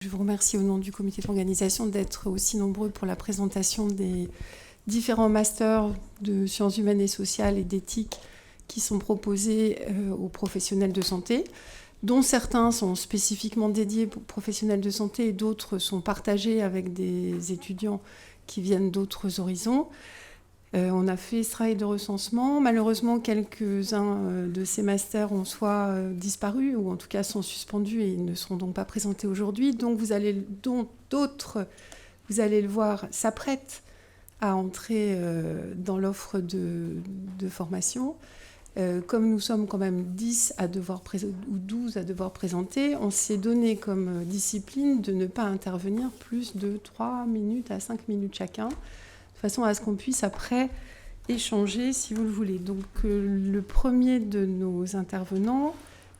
Je vous remercie au nom du comité d'organisation d'être aussi nombreux pour la présentation des différents masters de sciences humaines et sociales et d'éthique qui sont proposés aux professionnels de santé, dont certains sont spécifiquement dédiés aux professionnels de santé et d'autres sont partagés avec des étudiants qui viennent d'autres horizons. On a fait ce travail de recensement. Malheureusement, quelques-uns de ces masters ont soit disparu ou en tout cas sont suspendus et ne seront donc pas présentés aujourd'hui. Donc d'autres, vous allez le voir, s'apprêtent à entrer dans l'offre de formation. Comme nous sommes quand même 10 à devoir ou 12 à devoir présenter, on s'est donné comme discipline de ne pas intervenir plus de 3 minutes à 5 minutes chacun, de façon à ce qu'on puisse après échanger si vous le voulez. Donc le premier de nos intervenants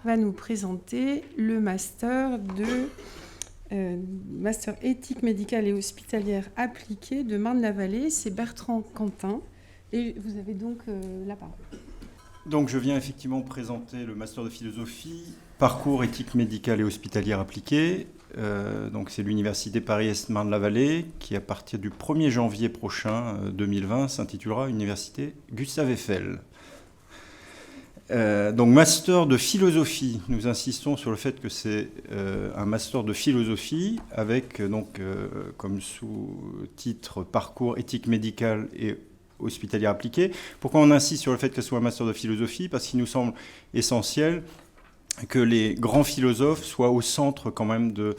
va nous présenter le master master éthique médicale et hospitalière appliquée de Marne-la-Vallée. C'est Bertrand Quentin et vous avez donc la parole. Donc je viens effectivement présenter le master de philosophie, parcours éthique médicale et hospitalière appliquée. Donc c'est l'université Paris-Est Marne-la-Vallée qui, à partir du 1er janvier prochain 2020, s'intitulera Université Gustave Eiffel. Donc master de philosophie, nous insistons sur le fait que c'est un master de philosophie avec comme sous-titre parcours éthique médicale et hospitalière appliquée. Pourquoi on insiste sur le fait que ce soit un master de philosophie ? Parce qu'il nous semble essentiel que les grands philosophes soient au centre quand même du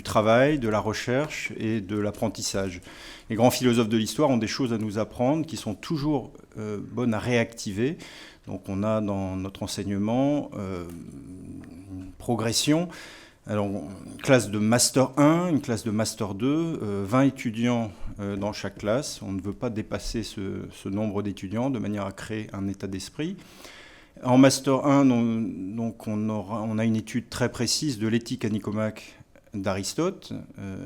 travail, de la recherche et de l'apprentissage. Les grands philosophes de l'histoire ont des choses à nous apprendre qui sont toujours bonnes à réactiver. Donc on a dans notre enseignement une progression. Alors, une classe de Master 1, une classe de Master 2, 20 étudiants dans chaque classe. On ne veut pas dépasser ce nombre d'étudiants de manière à créer un état d'esprit. En Master 1, on a une étude très précise de l'éthique à Nicomaque d'Aristote.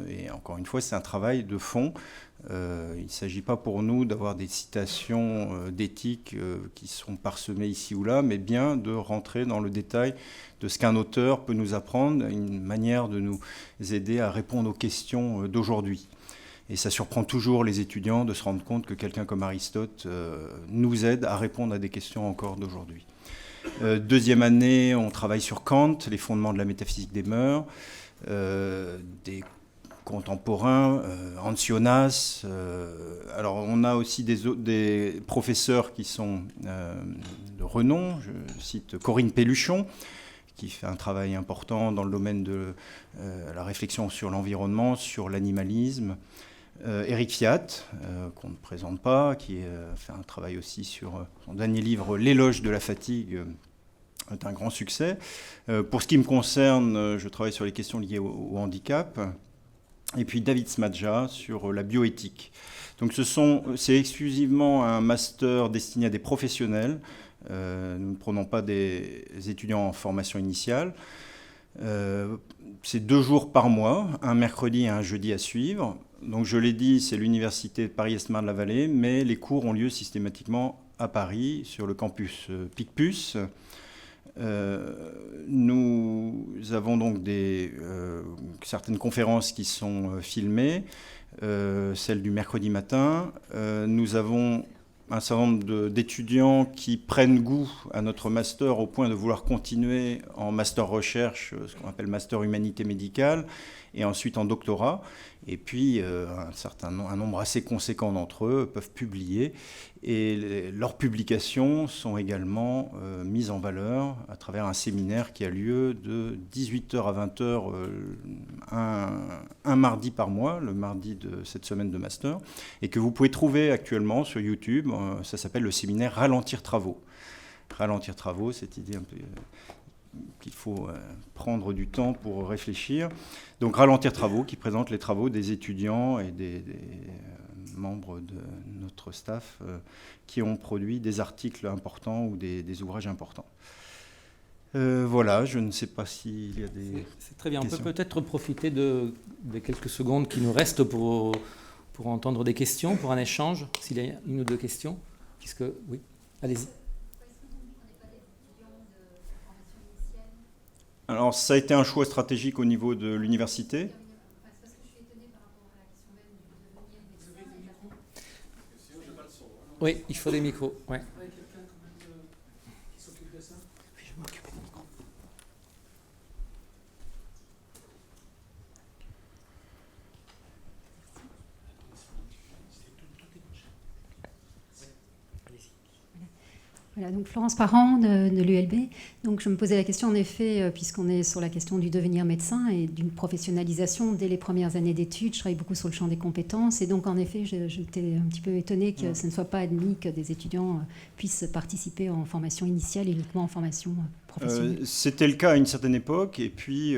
Et encore une fois, c'est un travail de fond. Il ne s'agit pas pour nous d'avoir des citations d'éthique qui sont parsemées ici ou là, mais bien de rentrer dans le détail de ce qu'un auteur peut nous apprendre, une manière de nous aider à répondre aux questions d'aujourd'hui. Et ça surprend toujours les étudiants de se rendre compte que quelqu'un comme Aristote nous aide à répondre à des questions encore d'aujourd'hui. Deuxième année, on travaille sur Kant, les fondements de la métaphysique des mœurs, des contemporains, Hans Jonas. Alors on a aussi des professeurs qui sont de renom. Je cite Corinne Pelluchon, qui fait un travail important dans le domaine de la réflexion sur l'environnement, sur l'animalisme. Éric Fiat, qu'on ne présente pas, qui fait un travail aussi sur son dernier livre, L'éloge de la fatigue, est un grand succès. Pour ce qui me concerne, je travaille sur les questions liées au handicap. Et puis David Smadja sur la bioéthique. Donc c'est exclusivement un master destiné à des professionnels. Nous ne prenons pas des étudiants en formation initiale. C'est 2 jours par mois, un mercredi et un jeudi à suivre. Donc je l'ai dit, c'est l'université Paris-Est Marne-la-Vallée, mais les cours ont lieu systématiquement à Paris, sur le campus Picpus. Nous avons donc certaines conférences qui sont filmées, celle du mercredi matin. Nous avons un certain nombre d'étudiants qui prennent goût à notre master au point de vouloir continuer en master recherche, ce qu'on appelle master humanité médicale, et ensuite en doctorat. Et puis un nombre assez conséquent d'entre eux peuvent publier. Et leurs publications sont également mises en valeur à travers un séminaire qui a lieu de 18h à 20h un mardi par mois, le mardi de cette semaine de master, et que vous pouvez trouver actuellement sur YouTube. Ça s'appelle le séminaire Ralentir Travaux. Ralentir Travaux, cette idée un peu qu'il faut prendre du temps pour réfléchir. Donc Ralentir Travaux, qui présente les travaux des étudiants et des membres de notre staff qui ont produit des articles importants ou des ouvrages importants. Voilà, je ne sais pas s'il y a des C'est très bien, questions. On peut peut-être profiter des quelques secondes qui nous restent pour entendre des questions, pour un échange, s'il y a 1 ou 2 questions. Puisque, oui, allez-y. Alors, ça a été un choix stratégique au niveau de l'université. Oui, il faut des micros. Ouais. Voilà, donc Florence Parent de l'ULB. Donc je me posais la question, en effet, puisqu'on est sur la question du devenir médecin et d'une professionnalisation dès les premières années d'études, je travaille beaucoup sur le champ des compétences, et donc en effet, j'étais un petit peu étonnée que ce ne soit pas admis que des étudiants puissent participer en formation initiale, uniquement en formation professionnelle. C'était le cas à une certaine époque, et puis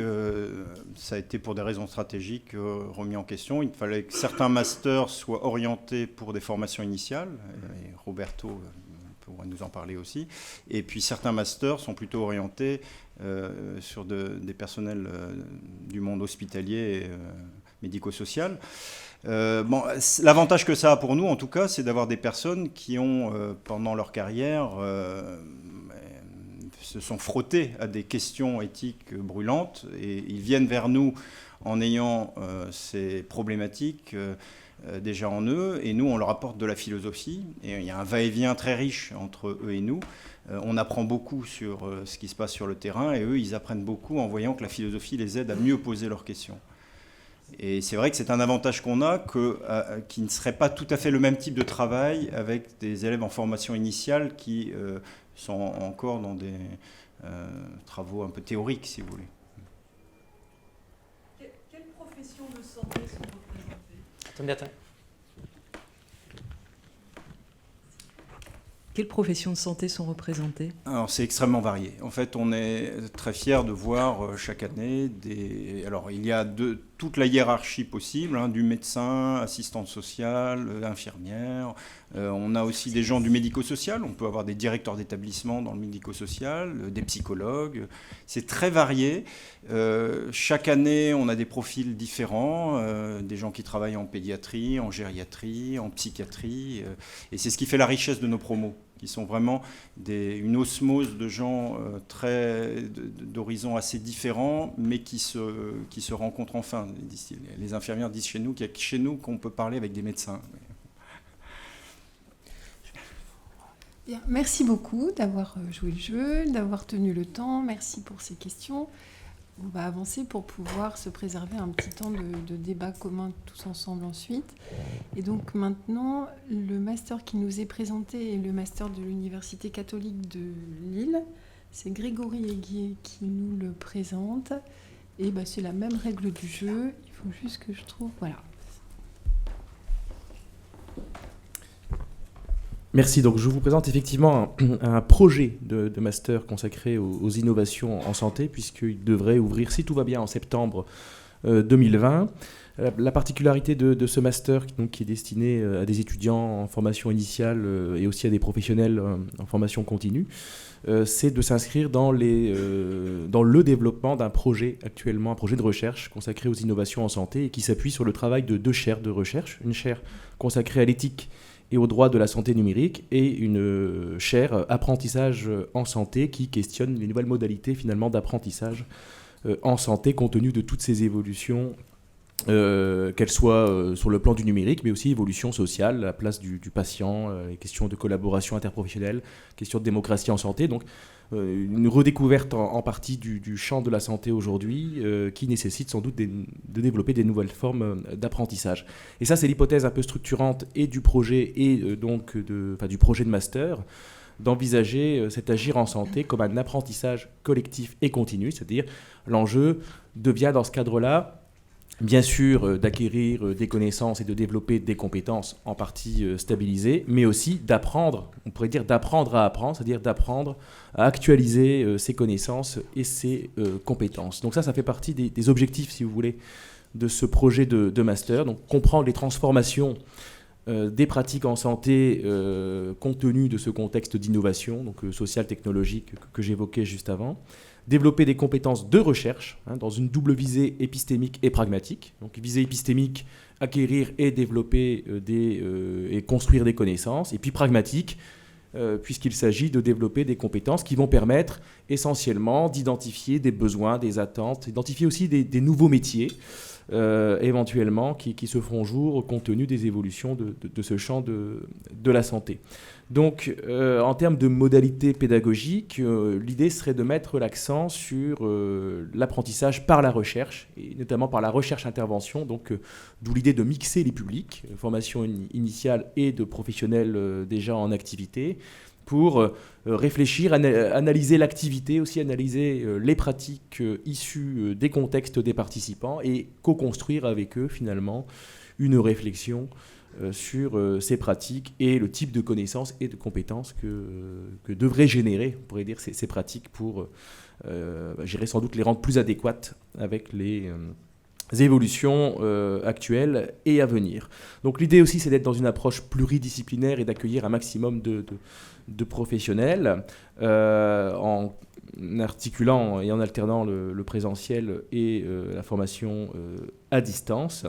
ça a été pour des raisons stratégiques remis en question. Il fallait que certains masters soient orientés pour des formations initiales, et Roberto pourra nous en parler aussi. Et puis certains masters sont plutôt orientés sur des personnels du monde hospitalier et médico-social. L'avantage que ça a pour nous, en tout cas, c'est d'avoir des personnes qui ont, pendant leur carrière, se sont frottés à des questions éthiques brûlantes, et ils viennent vers nous en ayant ces problématiques déjà en eux, et nous on leur apporte de la philosophie, et il y a un va-et-vient très riche entre eux et nous. On apprend beaucoup sur ce qui se passe sur le terrain, et eux ils apprennent beaucoup en voyant que la philosophie les aide à mieux poser leurs questions. Et c'est vrai que c'est un avantage qu'on a, qui ne serait pas tout à fait le même type de travail avec des élèves en formation initiale qui sont encore dans des travaux un peu théoriques, si vous voulez. Quelles professions de santé sont représentées ? Attends. Quelles professions de santé sont représentées ? Alors c'est extrêmement varié. En fait, on est très fiers de voir chaque année Alors il y a toute la hiérarchie possible, hein, du médecin, assistante sociale, infirmière. On a aussi des gens du médico-social. On peut avoir des directeurs d'établissement dans le médico-social, des psychologues. C'est très varié. Chaque année, on a des profils différents, des gens qui travaillent en pédiatrie, en gériatrie, en psychiatrie. Et c'est ce qui fait la richesse de nos promos, qui sont vraiment une osmose de gens d'horizons assez différents, mais qui se rencontrent enfin. Les infirmières disent chez nous qu'il n'y a que chez nous qu'on peut parler avec des médecins. Bien, merci beaucoup d'avoir joué le jeu, d'avoir tenu le temps. Merci pour ces questions. On va avancer pour pouvoir se préserver un petit temps de débat commun tous ensemble ensuite. Et donc maintenant, le master qui nous est présenté est le master de l'Université catholique de Lille. C'est Grégory Aiguier qui nous le présente. Et c'est la même règle du jeu. Il faut juste que je trouve... Voilà. Merci. Donc, je vous présente effectivement un projet de master consacré aux innovations en santé, puisqu'il devrait ouvrir, si tout va bien, en septembre 2020. La particularité de ce master, donc, qui est destiné à des étudiants en formation initiale et aussi à des professionnels en formation continue, c'est de s'inscrire dans le développement d'un projet actuellement, un projet de recherche consacré aux innovations en santé et qui s'appuie sur le travail de 2 chaires de recherche. Une chaire consacrée à l'éthique et aux droits de la santé numérique, et une chaire apprentissage en santé qui questionne les nouvelles modalités finalement d'apprentissage en santé compte tenu de toutes ces évolutions, qu'elles soient sur le plan du numérique, mais aussi évolution sociale, la place du patient, les questions de collaboration interprofessionnelle, questions de démocratie en santé. Donc une redécouverte en partie du champ de la santé aujourd'hui qui nécessite sans doute de développer des nouvelles formes d'apprentissage. Et ça, c'est l'hypothèse un peu structurante et du projet et donc du projet de master, d'envisager cet agir en santé comme un apprentissage collectif et continu, c'est-à-dire l'enjeu devient dans ce cadre-là, bien sûr, d'acquérir des connaissances et de développer des compétences en partie stabilisées, mais aussi d'apprendre, on pourrait dire d'apprendre à apprendre, c'est-à-dire d'apprendre à actualiser ses connaissances et ses compétences. Donc ça fait partie des objectifs, si vous voulez, de ce projet de master. Donc comprendre les transformations des pratiques en santé compte tenu de ce contexte d'innovation, donc social, technologique, que j'évoquais juste avant. Développer des compétences de recherche dans une double visée épistémique et pragmatique. Donc visée épistémique, acquérir et développer et construire des connaissances. Et puis pragmatique, puisqu'il s'agit de développer des compétences qui vont permettre essentiellement d'identifier des besoins, des attentes, d'identifier aussi des nouveaux métiers, éventuellement, qui se feront jour compte tenu des évolutions de ce champ de la santé. Donc, en termes de modalités pédagogiques, l'idée serait de mettre l'accent sur l'apprentissage par la recherche, et notamment par la recherche-intervention, donc d'où l'idée de mixer les publics, formation initiale et de professionnels déjà en activité, pour réfléchir, analyser l'activité, aussi analyser les pratiques issues des contextes des participants et co-construire avec eux finalement une réflexion sur ces pratiques et le type de connaissances et de compétences que devraient générer, on pourrait dire, ces pratiques pour, j'irais sans doute les rendre plus adéquates avec les évolutions actuelles et à venir. Donc l'idée aussi, c'est d'être dans une approche pluridisciplinaire et d'accueillir un maximum de professionnels en articulant et en alternant le présentiel et la formation à distance.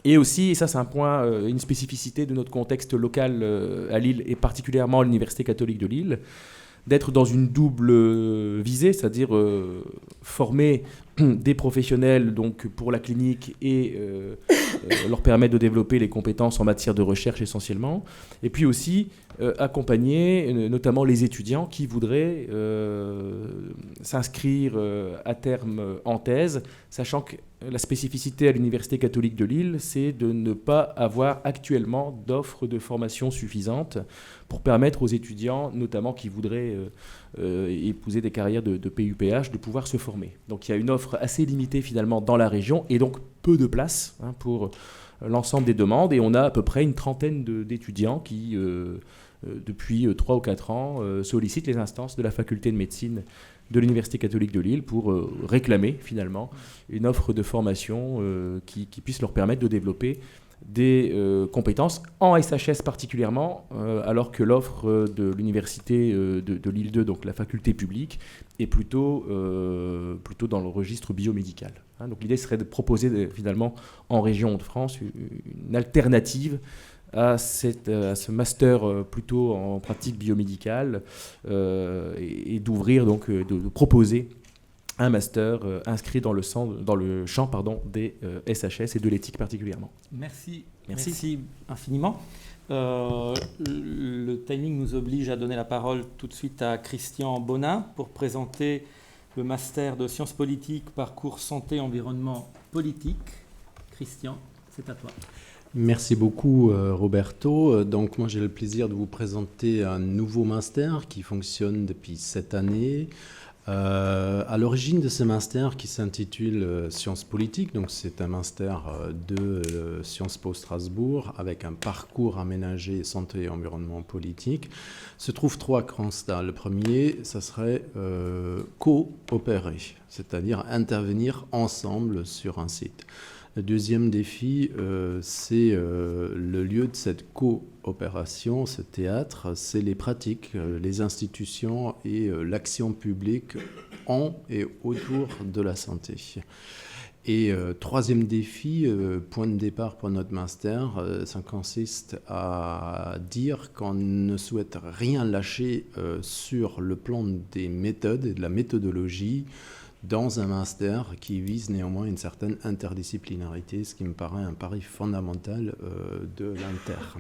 Et aussi, et ça c'est un point, une spécificité de notre contexte local à Lille et particulièrement à l'Université catholique de Lille, d'être dans une double visée, c'est-à-dire former des professionnels donc, pour la clinique et leur permettre de développer les compétences en matière de recherche essentiellement, et puis aussi accompagner notamment les étudiants qui voudraient s'inscrire à terme en thèse, sachant que la spécificité à l'Université catholique de Lille, c'est de ne pas avoir actuellement d'offres de formation suffisantes pour permettre aux étudiants, notamment qui voudraient épouser des carrières de PUPH, de pouvoir se former. Donc il y a une offre assez limitée finalement dans la région et donc peu de place pour l'ensemble des demandes. Et on a à peu près une trentaine d'étudiants qui, depuis 3 ou 4 ans, sollicitent les instances de la faculté de médecine de l'Université catholique de Lille pour réclamer finalement une offre de formation qui puisse leur permettre de développer des compétences en SHS particulièrement, alors que l'offre de l'Université de Lille 2, donc la faculté publique, est plutôt dans le registre biomédical. Donc l'idée serait de proposer finalement en région de France une alternative à ce master plutôt en pratique biomédicale et d'ouvrir donc de proposer un master inscrit dans le champ des SHS et de l'éthique particulièrement. Merci infiniment. Le timing nous oblige à donner la parole tout de suite à Christian Bonin pour présenter le master de sciences politiques, parcours santé, environnement politique. Christian, c'est à toi. Merci beaucoup Roberto. Donc moi j'ai le plaisir de vous présenter un nouveau master qui fonctionne depuis cette année. À l'origine de ce master qui s'intitule Sciences politiques, donc c'est un master de Sciences Po Strasbourg avec un parcours aménagé santé et environnement politique, se trouvent 3 constats. Le premier, ça serait coopérer, c'est-à-dire intervenir ensemble sur un site. Le deuxième défi, c'est le lieu de cette coopération, ce théâtre, c'est les pratiques, les institutions et l'action publique en et autour de la santé. Et troisième défi, point de départ pour notre master, ça consiste à dire qu'on ne souhaite rien lâcher sur le plan des méthodes et de la méthodologie, dans un master qui vise néanmoins une certaine interdisciplinarité, ce qui me paraît un pari fondamental de l'Inter.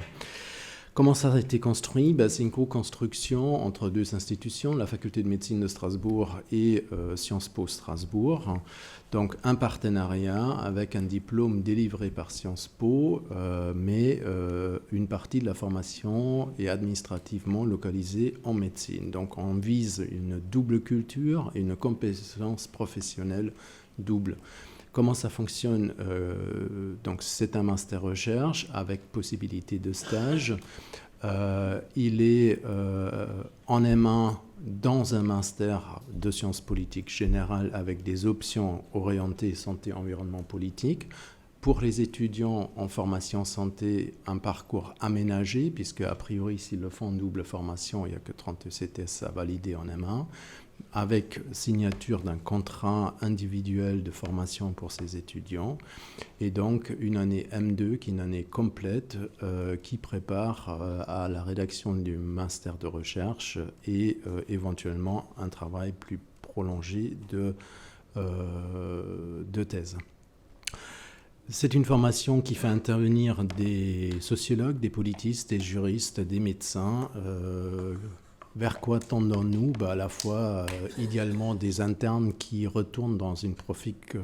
Comment ça a été construit ? C'est une co-construction entre 2 institutions, la faculté de médecine de Strasbourg et Sciences Po Strasbourg. Donc un partenariat avec un diplôme délivré par Sciences Po, mais une partie de la formation est administrativement localisée en médecine. Donc on vise une double culture et une compétence professionnelle double. Comment ça fonctionne ? Donc c'est un master recherche avec possibilité de stage. Il est en M1 dans un master de sciences politiques générales avec des options orientées santé, environnement, politique. Pour les étudiants en formation santé, un parcours aménagé, puisque a priori, s'ils le font en double formation, il n'y a que 30 ECTS à valider en M1. avec signature d'un contrat individuel de formation pour ces étudiants, et donc une année M2 qui est une année complète qui prépare à la rédaction du master de recherche et éventuellement un travail plus prolongé de thèse. C'est une formation qui fait intervenir des sociologues, des politistes, des juristes, des médecins. Vers quoi tendons-nous? À la fois, idéalement, des internes qui retournent dans une pratique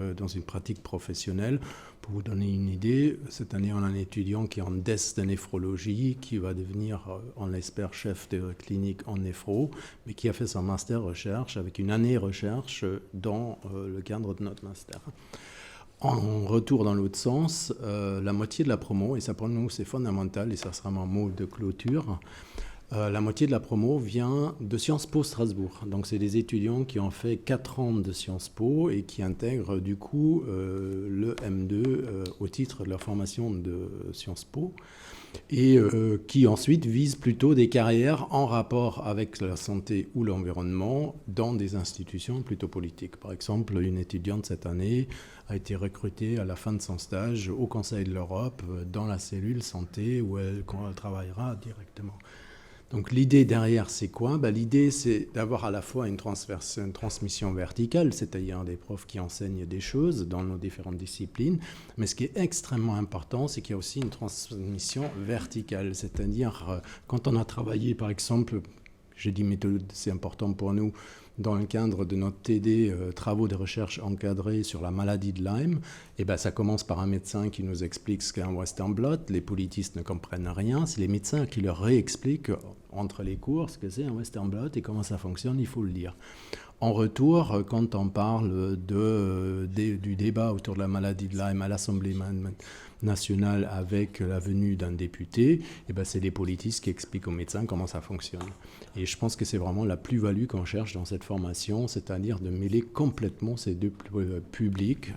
professionnelle. Pour vous donner une idée, cette année, on a un étudiant qui est en DES de néphrologie, qui va devenir, on l'espère, chef de clinique en néphro, mais qui a fait son master recherche avec une année recherche dans le cadre de notre master. En retour dans l'autre sens, la moitié de la promo, et ça pour nous c'est fondamental, et ça sera mon mot de clôture, la moitié de la promo vient de Sciences Po Strasbourg. Donc c'est des étudiants qui ont fait 4 ans de Sciences Po et qui intègrent du coup le M2 au titre de leur formation de Sciences Po, et qui ensuite visent plutôt des carrières en rapport avec la santé ou l'environnement dans des institutions plutôt politiques. Par exemple, une étudiante cette année a été recrutée à la fin de son stage au Conseil de l'Europe dans la cellule santé où elle travaillera directement. Donc l'idée derrière, c'est quoi? L'idée, c'est d'avoir à la fois une transmission verticale, c'est-à-dire des profs qui enseignent des choses dans nos différentes disciplines, mais ce qui est extrêmement important, c'est qu'il y a aussi une transmission verticale, c'est-à-dire quand on a travaillé, par exemple, j'ai dit méthode, c'est important pour nous, dans le cadre de notre TD, travaux de recherche encadrés sur la maladie de Lyme, ça commence par un médecin qui nous explique ce qu'est un Western blot. Les politistes ne comprennent rien. C'est les médecins qui leur réexpliquent entre les cours ce que c'est un Western blot et comment ça fonctionne, il faut le lire. En retour, quand on parle du débat autour de la maladie de Lyme à l'Assemblée nationale avec la venue d'un député, c'est les politistes qui expliquent aux médecins comment ça fonctionne. Et je pense que c'est vraiment la plus-value qu'on cherche dans cette formation, c'est-à-dire de mêler complètement ces deux publics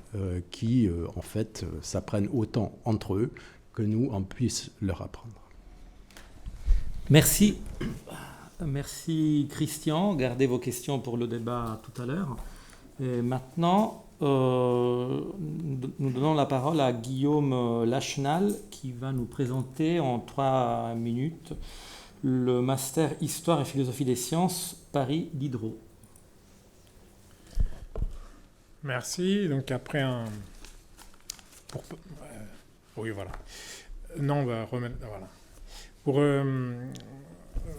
qui, en fait, s'apprennent autant entre eux que nous, on puisse leur apprendre. Merci. Merci Christian. Gardez vos questions pour le débat tout à l'heure. Et maintenant, nous donnons la parole à Guillaume Lachenal qui va nous présenter en 3 minutes le master Histoire et philosophie des sciences Paris Diderot. Merci. Donc après un... Oui, voilà. Non, on va remettre... Voilà.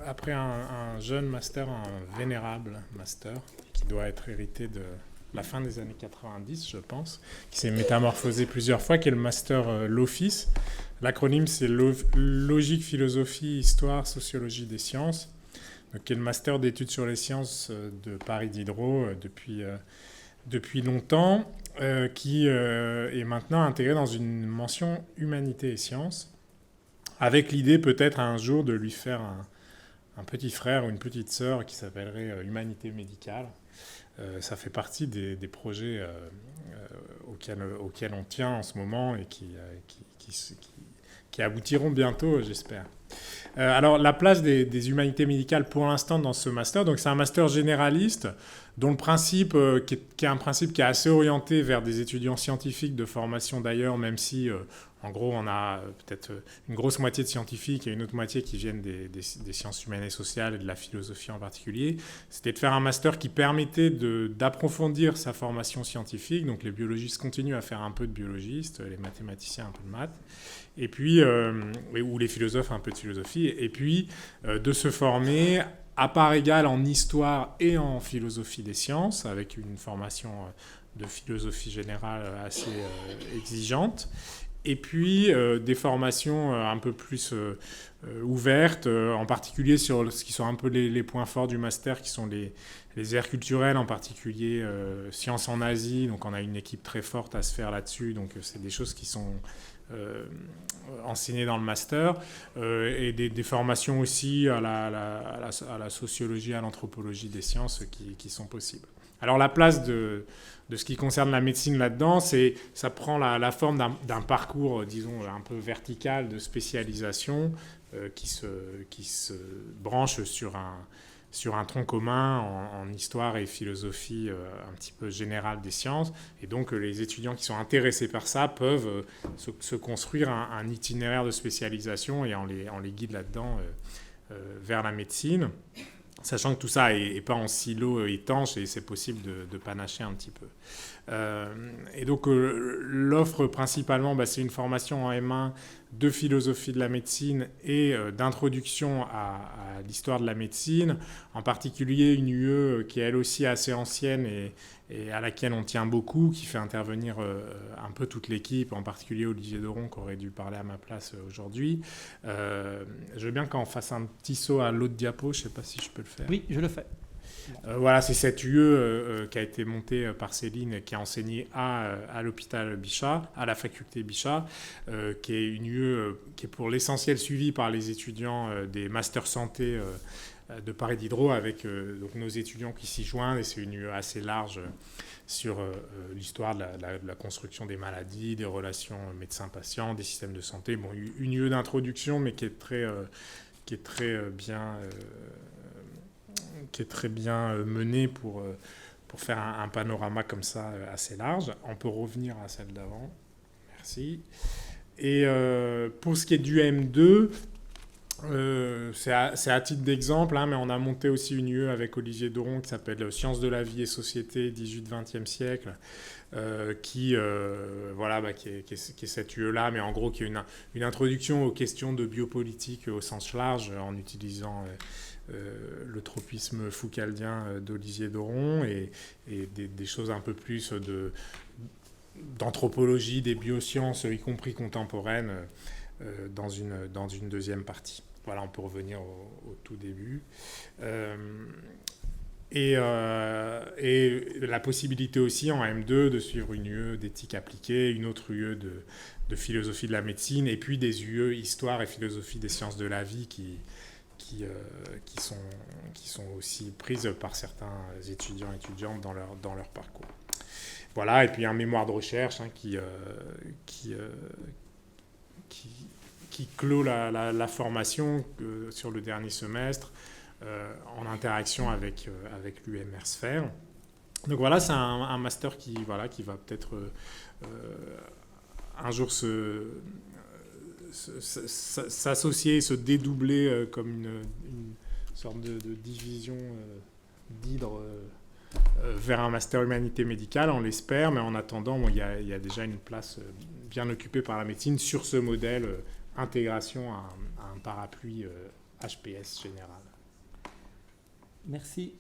Après un jeune master, un vénérable master, qui doit être hérité de la fin des années 90, je pense, qui s'est métamorphosé plusieurs fois, qui est le master LOPHIS. L'acronyme, c'est Logique, Philosophie, Histoire, Sociologie des Sciences, donc, qui est le master d'études sur les sciences de Paris Diderot depuis longtemps, qui est maintenant intégré dans une mention Humanité et Sciences, avec l'idée peut-être un jour de lui faire un petit frère ou une petite sœur qui s'appellerait Humanité médicale. Ça fait partie des projets auxquels on tient en ce moment et qui aboutiront bientôt, j'espère. Alors, la place des humanités médicales pour l'instant dans ce master, donc c'est un master généraliste dont le principe, qui est un principe qui est assez orienté vers des étudiants scientifiques de formation d'ailleurs, même si, en gros, on a peut-être une grosse moitié de scientifiques et une autre moitié qui viennent des sciences humaines et sociales et de la philosophie en particulier. C'était de faire un master qui permettait d'approfondir sa formation scientifique. Donc les biologistes continuent à faire un peu de biologistes, les mathématiciens un peu de maths, et puis, ou les philosophes un peu de philosophie, et puis de se former à part égale en histoire et en philosophie des sciences, avec une formation de philosophie générale assez exigeante. Et puis des formations un peu plus ouvertes, en particulier sur ce qui sont un peu les points forts du master, qui sont les aires culturelles, en particulier sciences en Asie. Donc on a une équipe très forte à se faire là-dessus. Donc c'est des choses qui sont enseignées dans le master. Et des formations aussi à la sociologie, à l'anthropologie des sciences qui sont possibles. Alors la place de ce qui concerne la médecine là-dedans, ça prend la forme d'un parcours, disons, un peu vertical de spécialisation qui se branche sur sur un tronc commun en histoire et philosophie un petit peu générale des sciences. Et donc les étudiants qui sont intéressés par ça peuvent se construire un itinéraire de spécialisation et on les guide là-dedans vers la médecine, sachant que tout ça n'est pas en silo étanche et c'est possible de panacher un petit peu. Et donc l'offre principalement, c'est une formation en M1 de philosophie de la médecine et d'introduction à l'histoire de la médecine, en particulier une UE qui est elle aussi assez ancienne et à laquelle on tient beaucoup, qui fait intervenir un peu toute l'équipe, en particulier Olivier Doron qui aurait dû parler à ma place aujourd'hui. Je veux bien qu'on fasse un petit saut à l'autre diapo, je ne sais pas si je peux le faire. Oui, je le fais. Voilà, c'est cette UE qui a été montée par Céline et qui a enseigné à l'hôpital Bichat, à la faculté Bichat, qui est une UE qui est pour l'essentiel suivie par les étudiants des masters santé de Paris Diderot, avec donc nos étudiants qui s'y joignent, et c'est une UE assez large sur l'histoire de la construction des maladies, des relations médecin-patient, des systèmes de santé. Bon, une UE d'introduction, mais qui est très bien menée pour faire un panorama comme ça assez large. On peut revenir à celle d'avant. Merci. Et pour ce qui est du M2, c'est à titre d'exemple, mais on a monté aussi une UE avec Olivier Doron qui s'appelle Sciences de la vie et société 18-20e siècle, qui est cette UE-là, mais en gros qui est une introduction aux questions de biopolitique au sens large en utilisant le tropisme foucaldien d'Olivier Doron et des choses un peu plus d'anthropologie, des biosciences, y compris contemporaines, dans une deuxième partie. Voilà, on peut revenir au tout début. Et la possibilité aussi en M2 de suivre une UE d'éthique appliquée, une autre UE de philosophie de la médecine, et puis des UE histoire et philosophie des sciences de la vie qui sont aussi prises par certains étudiants et étudiantes dans leur parcours. Voilà, et puis un mémoire de recherche qui clôt la formation sur le dernier semestre en interaction avec l'UMR Sphère. Donc voilà, c'est un master qui va peut-être un jour s'associer, se dédoubler comme une sorte de division d'hydre vers un master humanité médicale, on l'espère, mais en attendant, il y a déjà une place bien occupée par la médecine sur ce modèle intégration à un parapluie HPS général. Merci.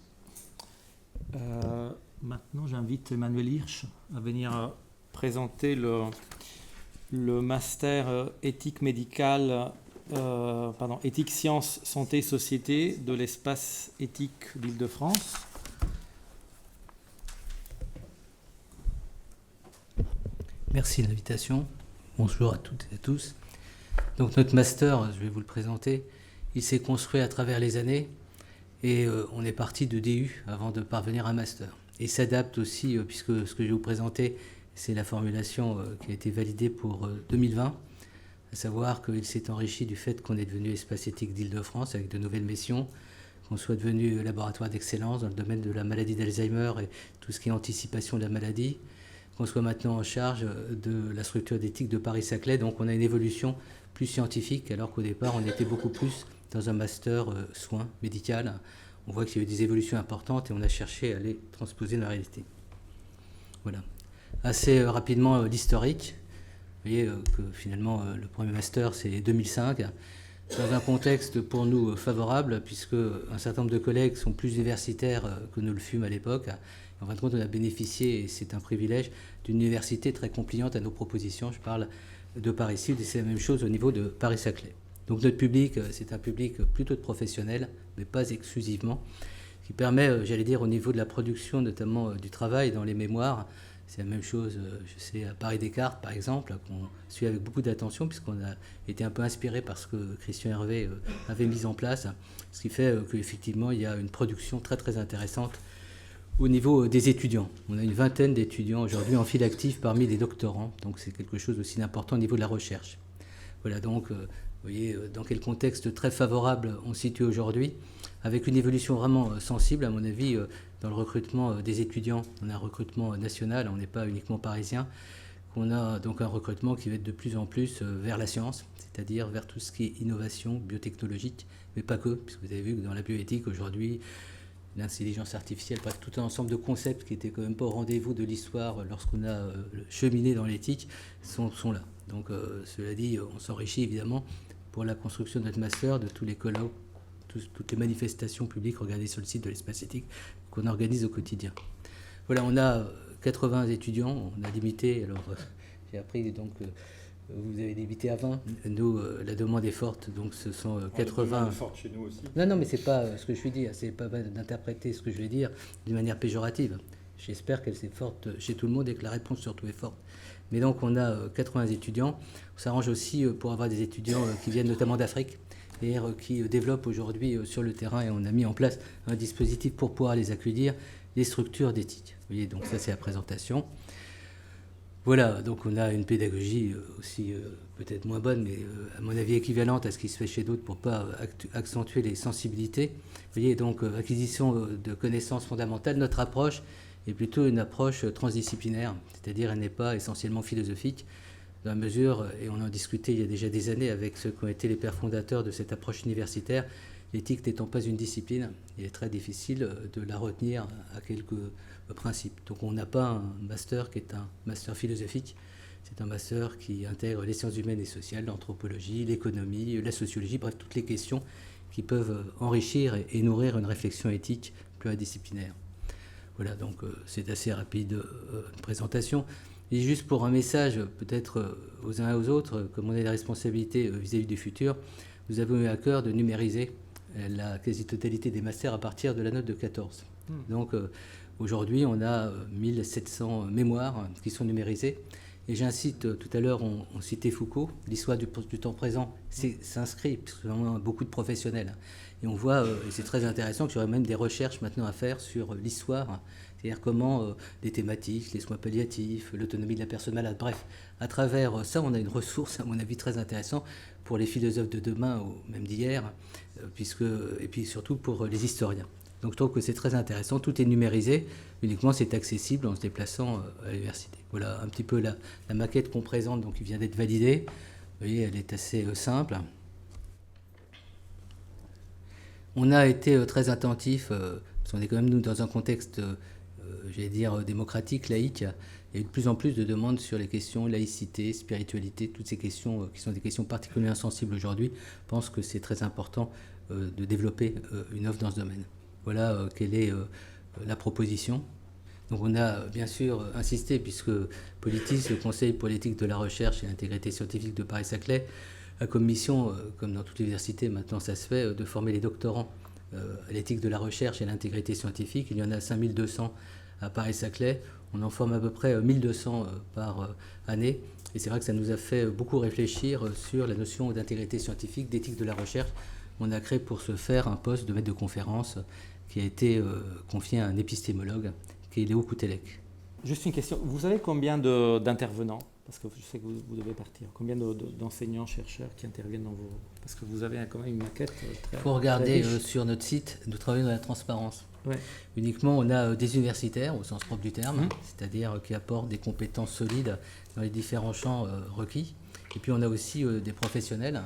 Maintenant, j'invite Emmanuel Hirsch à venir présenter le master éthique médicale, éthique, sciences, santé, société de l'espace éthique d'Île-de-France. Merci de l'invitation. Bonjour à toutes et à tous. Donc notre master, je vais vous le présenter, il s'est construit à travers les années et on est parti de DU avant de parvenir à un master. Il s'adapte aussi, puisque ce que je vais vous présenter, c'est la formulation qui a été validée pour 2020, à savoir qu'il s'est enrichi du fait qu'on est devenu espace éthique d'Île-de-France avec de nouvelles missions, qu'on soit devenu laboratoire d'excellence dans le domaine de la maladie d'Alzheimer et tout ce qui est anticipation de la maladie, qu'on soit maintenant en charge de la structure d'éthique de Paris-Saclay. Donc on a une évolution plus scientifique, alors qu'au départ on était beaucoup plus dans un master soins médical. On voit qu'il y a eu des évolutions importantes et on a cherché à les transposer dans la réalité. Voilà. Assez rapidement l'historique. Vous voyez que finalement le premier master c'est 2005, dans un contexte pour nous favorable, puisque un certain nombre de collègues sont plus universitaires que nous le fûmes à l'époque. En fin de compte, on a bénéficié, et c'est un privilège, d'une université très compliante à nos propositions. Je parle de Paris-Sud et c'est la même chose au niveau de Paris-Saclay. Donc notre public, c'est un public plutôt de professionnels, mais pas exclusivement, ce qui permet, j'allais dire, au niveau de la production, notamment du travail dans les mémoires. C'est la même chose, je sais, à Paris-Descartes, par exemple, qu'on suit avec beaucoup d'attention, puisqu'on a été un peu inspiré par ce que Christian Hervé avait mis en place, ce qui fait qu'effectivement, il y a une production très très intéressante au niveau des étudiants. On a une vingtaine d'étudiants aujourd'hui en file active parmi les doctorants, donc c'est quelque chose aussi d'important au niveau de la recherche. Voilà, donc voyez dans quel contexte très favorable on se situe aujourd'hui, avec une évolution vraiment sensible, à mon avis, dans le recrutement des étudiants. On a un recrutement national, on n'est pas uniquement parisien. On a donc un recrutement qui va être de plus en plus vers la science, c'est-à-dire vers tout ce qui est innovation biotechnologique, mais pas que, puisque vous avez vu que dans la bioéthique aujourd'hui, l'intelligence artificielle, bref, tout un ensemble de concepts qui n'étaient quand même pas au rendez-vous de l'histoire lorsqu'on a cheminé dans l'éthique sont là. Donc cela dit, on s'enrichit évidemment pour la construction de notre master, de tous les colloques, toutes les manifestations publiques, regardez sur le site de l'Espace Éthique, qu'on organise au quotidien. Voilà, on a 80 étudiants, on a limité, alors j'ai appris donc vous avez limité à 20, nous la demande est forte, donc ce sont 80. La demande est forte chez nous aussi. Non, mais c'est pas ce que je veux dire, c'est pas d'interpréter ce que je vais dire d'une manière péjorative. J'espère qu'elle est forte chez tout le monde et que la réponse surtout est forte. Mais donc on a 80 étudiants, on s'arrange aussi pour avoir des étudiants qui viennent notamment d'Afrique, et qui développent aujourd'hui sur le terrain, et on a mis en place un dispositif pour pouvoir les accueillir, les structures d'éthique. Vous voyez, donc ça c'est la présentation. Voilà, donc on a une pédagogie aussi peut-être moins bonne, mais à mon avis équivalente à ce qui se fait chez d'autres pour ne pas accentuer les sensibilités. Vous voyez, donc acquisition de connaissances fondamentales, notre approche est plutôt une approche transdisciplinaire, c'est-à-dire elle n'est pas essentiellement philosophique, dans la mesure, et on en discutait il y a déjà des années avec ceux qui ont été les pères fondateurs de cette approche universitaire, l'éthique n'étant pas une discipline, il est très difficile de la retenir à quelques principes. Donc on n'a pas un master qui est un master philosophique, c'est un master qui intègre les sciences humaines et sociales, l'anthropologie, l'économie, la sociologie, bref, toutes les questions qui peuvent enrichir et nourrir une réflexion éthique pluridisciplinaire. Voilà, donc c'est assez rapide une présentation. Et juste pour un message, peut-être aux uns et aux autres, comme on a des responsabilités vis-à-vis du futur, nous avons eu à cœur de numériser la quasi-totalité des masters à partir de la note de 14. Donc aujourd'hui, on a 1700 mémoires qui sont numérisées. Et j'incite, tout à l'heure, on citait Foucault, l'histoire du temps présent s'inscrit, puisque on a beaucoup de professionnels. Et on voit, et c'est très intéressant, qu'il y aurait même des recherches maintenant à faire sur l'histoire, c'est-à-dire comment des thématiques, les soins palliatifs, l'autonomie de la personne malade, bref, à travers ça, on a une ressource, à mon avis, très intéressante pour les philosophes de demain ou même d'hier, et puis surtout pour les historiens. Donc je trouve que c'est très intéressant, tout est numérisé, uniquement c'est accessible en se déplaçant à l'université. Voilà un petit peu la maquette qu'on présente, donc qui vient d'être validée. Vous voyez, elle est assez simple. On a été très attentif, parce qu'on est quand même nous dans un contexte, j'allais dire, démocratique, laïque. Il y a eu de plus en plus de demandes sur les questions laïcité, spiritualité, toutes ces questions qui sont des questions particulièrement sensibles aujourd'hui. Je pense que c'est très important de développer une offre dans ce domaine. Voilà quelle est la proposition. Donc on a bien sûr insisté, puisque Politis, le Conseil pour l'éthique de la recherche et l'intégrité scientifique de Paris-Saclay, a comme mission, comme dans toutes les universités maintenant ça se fait, de former les doctorants à l'éthique de la recherche et à l'intégrité scientifique. Il y en a 5200 à Paris-Saclay. On en forme à peu près 1200 par année. Et c'est vrai que ça nous a fait beaucoup réfléchir sur la notion d'intégrité scientifique, d'éthique de la recherche. On a créé pour ce faire un poste de maître de conférence qui a été confié à un épistémologue, qui est Léo Koutelek. Juste une question, vous avez combien d'intervenants? Parce que je sais que vous devez partir. Combien d'enseignants, chercheurs qui interviennent dans vos... Parce que vous avez quand même une maquette très... Il faut regarder sur notre site, nous travaillons dans la transparence. Ouais. Uniquement, on a des universitaires, au sens propre du terme, c'est-à-dire qui apportent des compétences solides dans les différents champs requis. Et puis on a aussi des professionnels,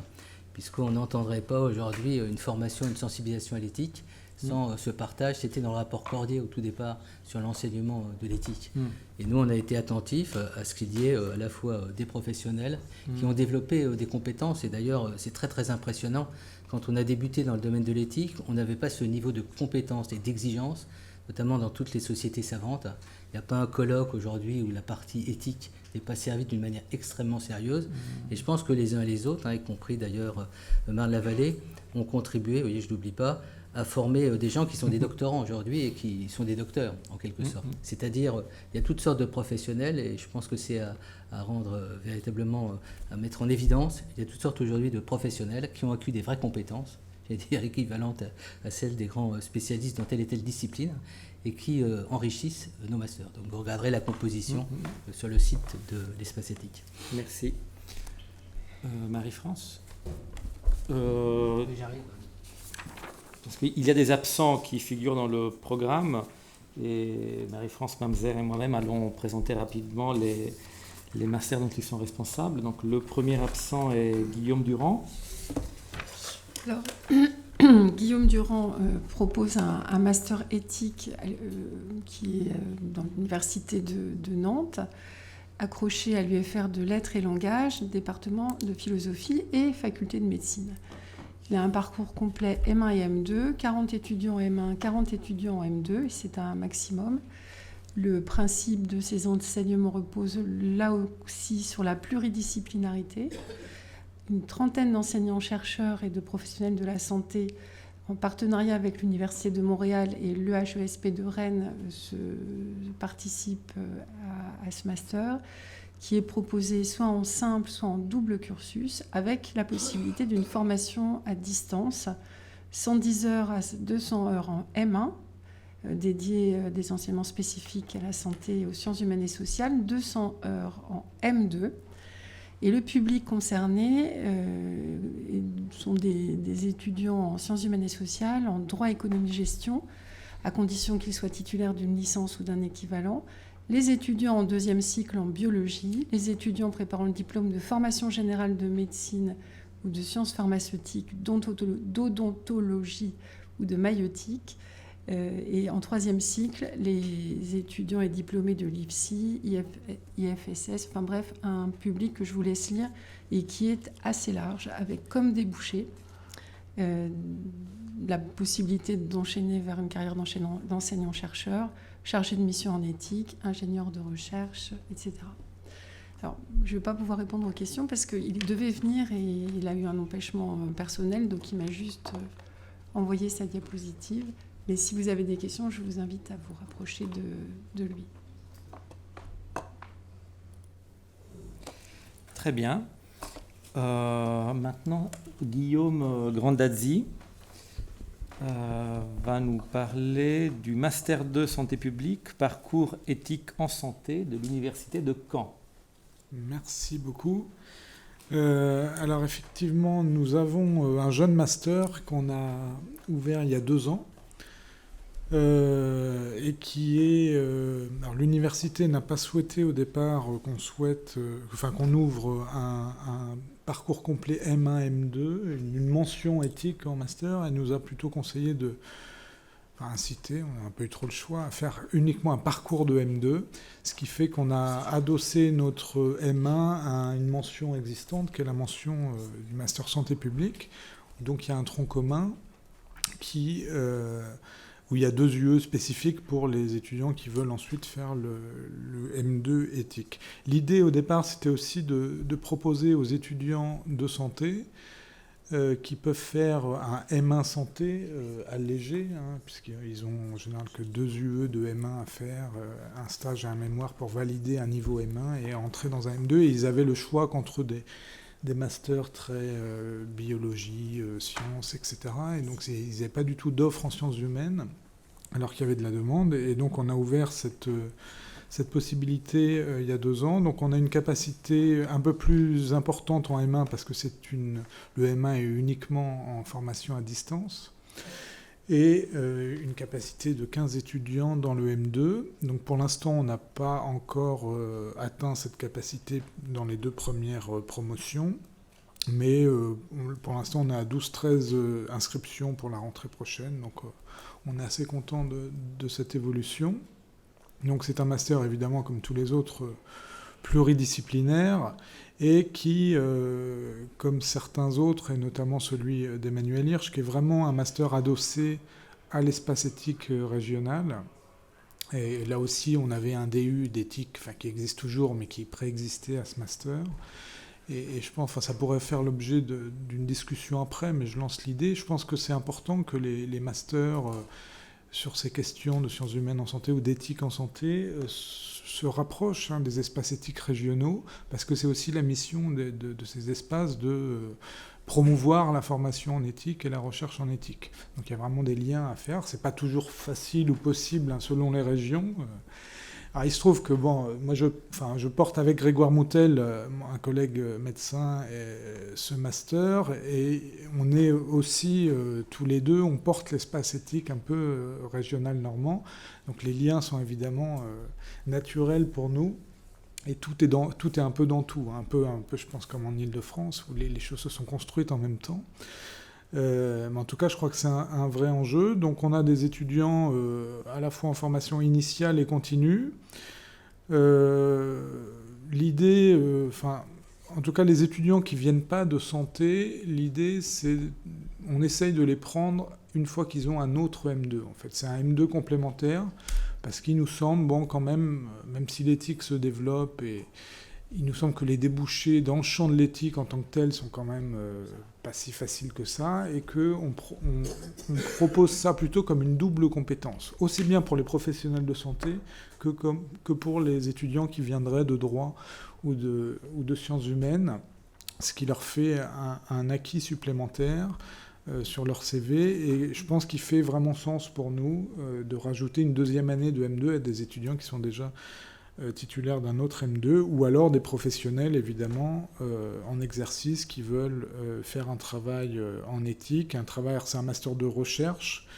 puisqu'on n'entendrait pas aujourd'hui une formation, une sensibilisation à l'éthique sans ce partage. C'était dans le rapport Cordier au tout départ sur l'enseignement de l'éthique. Et nous, on a été attentifs à ce qu'il y ait à la fois des professionnels qui ont développé des compétences. Et d'ailleurs, c'est très très impressionnant. Quand on a débuté dans le domaine de l'éthique, on n'avait pas ce niveau de compétence et d'exigence, notamment dans toutes les sociétés savantes. Il n'y a pas un colloque aujourd'hui où la partie éthique n'est pas servie d'une manière extrêmement sérieuse. Et je pense que les uns et les autres, y compris d'ailleurs Marne-la-Vallée, ont contribué, vous voyez, je ne l'oublie pas, à former des gens qui sont des doctorants aujourd'hui et qui sont des docteurs, en quelque sorte. C'est-à-dire, il y a toutes sortes de professionnels et je pense que c'est à rendre véritablement, à mettre en évidence. Il y a toutes sortes aujourd'hui de professionnels qui ont acquis des vraies compétences, j'allais dire équivalentes à celles des grands spécialistes dans telle et telle discipline et qui enrichissent nos masters. Donc vous regarderez la composition sur le site de l'Espace Éthique. Merci. Marie-France ? J'arrive. Parce qu'il y a des absents qui figurent dans le programme, et Marie-France Mamzer et moi-même allons présenter rapidement les masters dont ils sont responsables. Donc le premier absent est Guillaume Durand. Alors, Guillaume Durand propose un master éthique qui est dans l'université de Nantes, accroché à l'UFR de lettres et langage, département de philosophie et faculté de médecine. Il a un parcours complet M1 et M2, 40 étudiants en M1, 40 étudiants en M2, et c'est un maximum. Le principe de ces enseignements repose là aussi sur la pluridisciplinarité. Une trentaine d'enseignants-chercheurs et de professionnels de la santé, en partenariat avec l'Université de Montréal et l'EHESP de Rennes, participent à ce master, qui est proposé soit en simple, soit en double cursus, avec la possibilité d'une formation à distance, 110 heures à 200 heures en M1, dédié à des enseignements spécifiques à la santé et aux sciences humaines et sociales, 200 heures en M2. Et le public concerné sont des étudiants en sciences humaines et sociales, en droit, économie, gestion, à condition qu'ils soient titulaires d'une licence ou d'un équivalent, les étudiants en deuxième cycle en biologie, les étudiants préparant le diplôme de formation générale de médecine ou de sciences pharmaceutiques, d'odontologie ou de maïeutique, et en troisième cycle, les étudiants et diplômés de l'IFSI, IFSS, enfin bref, un public que je vous laisse lire et qui est assez large, avec comme débouché la possibilité d'enchaîner vers une carrière d'enseignant-chercheur, chargé de mission en éthique, ingénieur de recherche, etc. Alors, je ne vais pas pouvoir répondre aux questions parce qu'il devait venir et il a eu un empêchement personnel, donc il m'a juste envoyé sa diapositive. Mais si vous avez des questions, je vous invite à vous rapprocher de lui. Très bien. Maintenant, Guillaume Grandazzi va nous parler du Master 2 Santé publique, parcours éthique en santé de l'Université de Caen. Merci beaucoup. Alors effectivement, nous avons un jeune master qu'on a ouvert il y a 2 ans. Et qui est... alors l'université n'a pas souhaité au départ qu'on ouvre un parcours complet M1, M2, une mention éthique en master. Elle nous a plutôt conseillé incité, on n'a pas eu trop le choix, à faire uniquement un parcours de M2, ce qui fait qu'on a adossé notre M1 à une mention existante, qui est la mention du Master Santé publique. Donc il y a un tronc commun où il y a 2 UE spécifiques pour les étudiants qui veulent ensuite faire le M2 éthique. L'idée au départ, c'était aussi de proposer aux étudiants de santé qui peuvent faire un M1 santé allégé, puisqu'ils ont en général que 2 UE de M1 à faire, un stage et un mémoire pour valider un niveau M1 et entrer dans un M2. Et ils avaient le choix qu'entre des masters très biologie, sciences, etc. Et donc, ils n'avaient pas du tout d'offres en sciences humaines, alors qu'il y avait de la demande. Et donc, on a ouvert cette possibilité il y a 2 ans. Donc, on a une capacité un peu plus importante en M1, parce que le M1 est uniquement en formation à distance. Et une capacité de 15 étudiants dans le M2. Donc pour l'instant, on n'a pas encore atteint cette capacité dans les 2 premières promotions. Mais pour l'instant, on est à 12-13 inscriptions pour la rentrée prochaine. Donc on est assez content de cette évolution. Donc c'est un master, évidemment, comme tous les autres, pluridisciplinaire, et qui, comme certains autres, et notamment celui d'Emmanuel Hirsch, qui est vraiment un master adossé à l'espace éthique régional. Et là aussi, on avait un DU d'éthique, qui existe toujours, mais qui préexistait à ce master. Et je pense, ça pourrait faire l'objet d'une discussion après, mais je lance l'idée. Je pense que c'est important que les masters sur ces questions de sciences humaines en santé ou d'éthique en santé se rapprochent des espaces éthiques régionaux, parce que c'est aussi la mission de ces espaces de promouvoir la formation en éthique et la recherche en éthique. Donc il y a vraiment des liens à faire. C'est pas toujours facile ou possible selon les régions, Alors, il se trouve que, moi, je porte avec Grégoire Moutel, un collègue médecin, ce master, et on est aussi, tous les deux, on porte l'espace éthique un peu régional normand. Donc, les liens sont évidemment naturels pour nous. Et tout est un peu dans tout, un peu, je pense, comme en Île-de-France, où les choses se sont construites en même temps. Mais en tout cas, je crois que c'est un vrai enjeu. Donc, on a des étudiants à la fois en formation initiale et continue. L'idée, en tout cas, les étudiants qui viennent pas de santé, l'idée, c'est, on essaye de les prendre une fois qu'ils ont un autre M2. En fait, c'est un M2 complémentaire, parce qu'il nous semble, quand même si l'éthique se développe, et il nous semble que les débouchés dans le champ de l'éthique en tant que tel sont quand même pas si faciles que ça, et qu'on propose ça plutôt comme une double compétence, aussi bien pour les professionnels de santé que pour les étudiants qui viendraient de droit ou de sciences humaines, ce qui leur fait un acquis supplémentaire sur leur CV, et je pense qu'il fait vraiment sens pour nous de rajouter une deuxième année de M2 à des étudiants qui sont déjà titulaires d'un autre M2, ou alors des professionnels évidemment en exercice qui veulent faire un travail en éthique, c'est un master de recherche,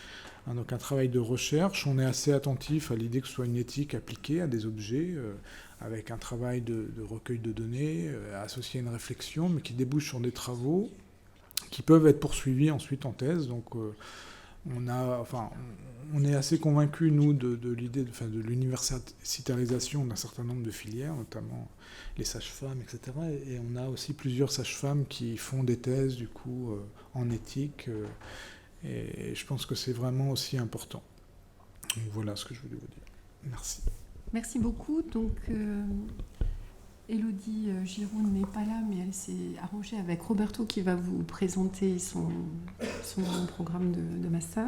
donc un travail de recherche. On est assez attentif à l'idée que ce soit une éthique appliquée à des objets, avec un travail de recueil de données associé à une réflexion, mais qui débouche sur des travaux qui peuvent être poursuivis ensuite en thèse. Donc on est assez convaincus, nous, de l'idée de l'universitarisation d'un certain nombre de filières, notamment les sages-femmes, etc. Et on a aussi plusieurs sages-femmes qui font des thèses, du coup, en éthique. Et je pense que c'est vraiment aussi important. Donc voilà ce que je voulais vous dire. Merci. Merci beaucoup. Donc, Élodie Giroud n'est pas là, mais elle s'est arrangée avec Roberto qui va vous présenter son programme de master.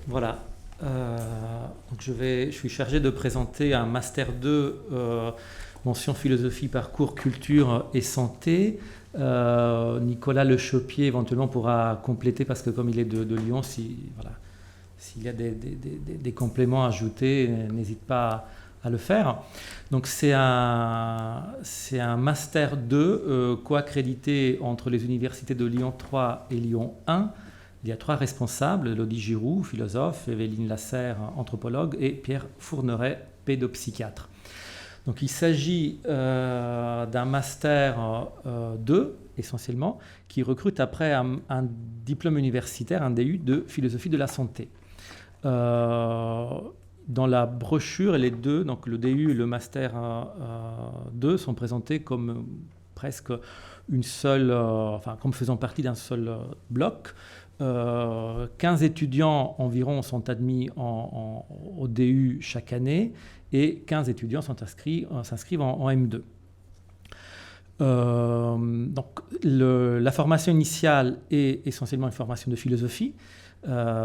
Voilà. Donc je suis chargé de présenter un Master 2, mention philosophie, parcours, culture et santé. Nicolas Lechopier éventuellement pourra compléter, parce que comme il est de Lyon, s'il y a des compléments à ajouter, n'hésite pas à le faire. Donc c'est un Master 2 co-accrédité entre les universités de Lyon 3 et Lyon 1. Il y a 3 responsables: Élodie Giroud, philosophe, Evelyne Lasserre, anthropologue, et Pierre Fourneret, pédopsychiatre. Donc il s'agit d'un Master 2, essentiellement, qui recrute après un diplôme universitaire, un DU de philosophie de la santé. Dans la brochure, les deux, donc le DU et le Master 2, sont présentés comme presque une seule, comme faisant partie d'un seul bloc. 15 étudiants environ sont admis au DU chaque année, et 15 étudiants s'inscrivent en M2. Donc, la formation initiale est essentiellement une formation de philosophie.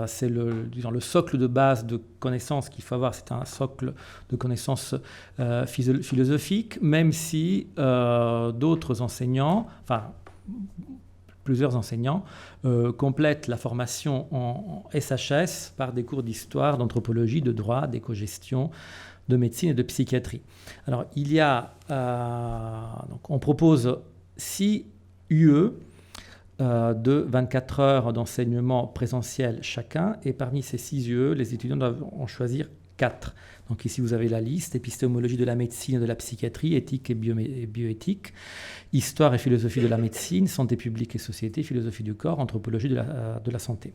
C'est le socle de base de connaissances qu'il faut avoir, c'est un socle de connaissances philosophiques, même si d'autres enseignants, plusieurs enseignants, complètent la formation en SHS par des cours d'histoire, d'anthropologie, de droit, d'éco-gestion, de médecine et de psychiatrie. Alors, on propose 6 UE de 24 heures d'enseignement présentiel chacun, et parmi ces 6 UE, les étudiants doivent en choisir 4. Donc ici, vous avez la liste: épistémologie de la médecine et de la psychiatrie, éthique et bioéthique, histoire et philosophie de la médecine, santé publique et société, philosophie du corps, anthropologie de la santé.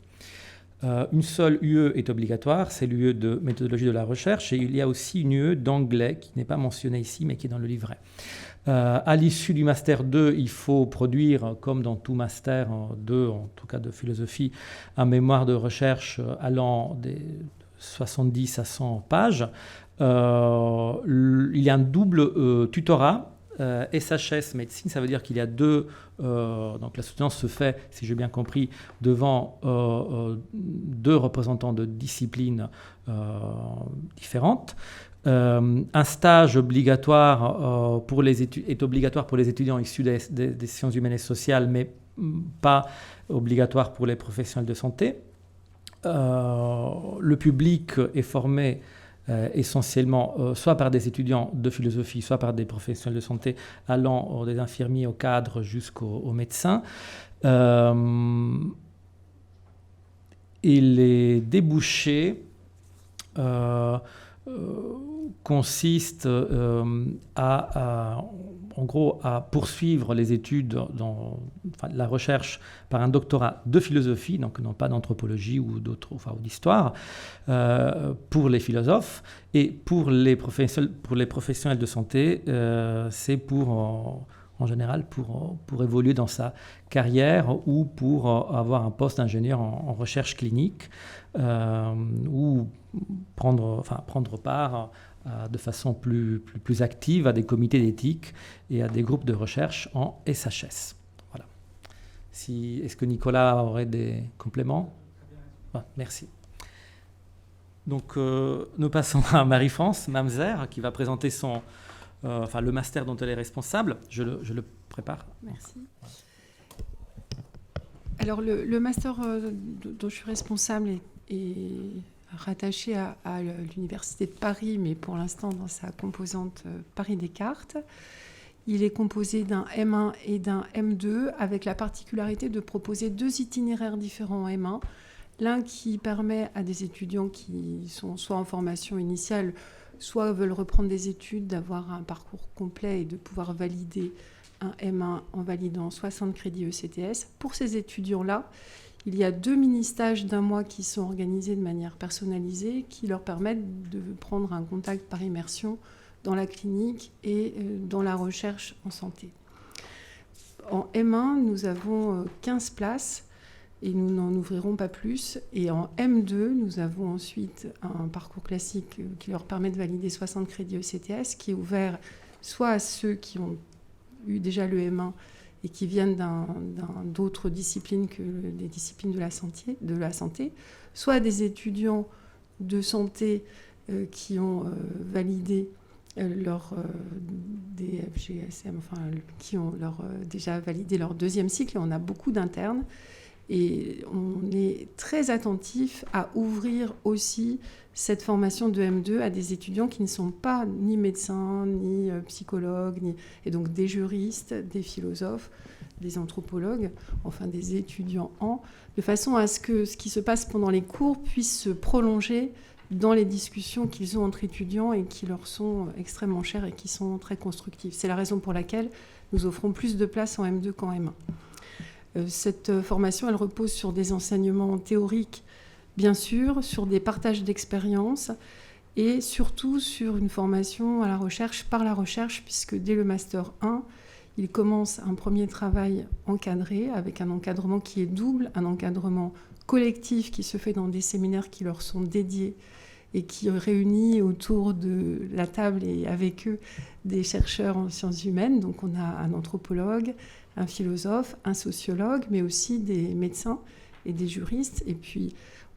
Une seule UE est obligatoire, c'est l'UE de méthodologie de la recherche, et il y a aussi une UE d'anglais qui n'est pas mentionnée ici, mais qui est dans le livret. À l'issue du Master 2, il faut produire, comme dans tout Master 2, en tout cas de philosophie, un mémoire de recherche allant de 70 à 100 pages. Il y a un double tutorat. SHS médecine, ça veut dire qu'il y a donc la soutenance se fait, si j'ai bien compris, devant 2 représentants de disciplines différentes. Un stage obligatoire est obligatoire pour les étudiants issus des sciences humaines et sociales, mais pas obligatoire pour les professionnels de santé. Le public est formé essentiellement soit par des étudiants de philosophie, soit par des professionnels de santé, allant des infirmiers au cadre jusqu'aux médecins. Et les débouchés consistent en gros, à poursuivre les études la recherche par un doctorat de philosophie, donc non pas d'anthropologie ou d'histoire, pour les philosophes. Et pour les professionnels de santé, c'est en général pour évoluer dans sa carrière ou pour avoir un poste d'ingénieur en recherche clinique ou prendre part de façon plus active à des comités d'éthique et à des groupes de recherche en SHS. Voilà. Est-ce que Nicolas aurait des compléments ? Merci. Donc, nous passons à Marie-France Mamzer qui va présenter le master dont elle est responsable. Je le prépare. Merci. Alors, le master dont je suis responsable est rattaché à l'Université de Paris, mais pour l'instant dans sa composante Paris-Descartes. Il est composé d'un M1 et d'un M2, avec la particularité de proposer 2 itinéraires différents en M1. L'un qui permet à des étudiants qui sont soit en formation initiale, soit veulent reprendre des études, d'avoir un parcours complet et de pouvoir valider un M1 en validant 60 crédits ECTS. Pour ces étudiants-là, il y a 2 mini-stages d'1 mois qui sont organisés de manière personnalisée, qui leur permettent de prendre un contact par immersion dans la clinique et dans la recherche en santé. En M1, nous avons 15 places et nous n'en ouvrirons pas plus. Et en M2, nous avons ensuite un parcours classique qui leur permet de valider 60 crédits ECTS, qui est ouvert soit à ceux qui ont eu déjà le M1 et qui viennent d'autres disciplines que des disciplines de la santé, soit à des étudiants de santé qui ont validé leur DFGSM, qui ont déjà validé leur 2e cycle, et on a beaucoup d'internes. Et on est très attentif à ouvrir aussi cette formation de M2 à des étudiants qui ne sont pas ni médecins, ni psychologues, et donc des juristes, des philosophes, des anthropologues, enfin des étudiants de façon à ce que ce qui se passe pendant les cours puisse se prolonger dans les discussions qu'ils ont entre étudiants et qui leur sont extrêmement chères et qui sont très constructives. C'est la raison pour laquelle nous offrons plus de places en M2 qu'en M1. Cette formation, elle repose sur des enseignements théoriques, bien sûr, sur des partages d'expériences et surtout sur une formation à la recherche par la recherche, puisque dès le Master 1, il commence un premier travail encadré, avec un encadrement qui est double, un encadrement collectif qui se fait dans des séminaires qui leur sont dédiés et qui réunit autour de la table et avec eux des chercheurs en sciences humaines. Donc on a un anthropologue, un philosophe, un sociologue, mais aussi des médecins et des juristes. Et puis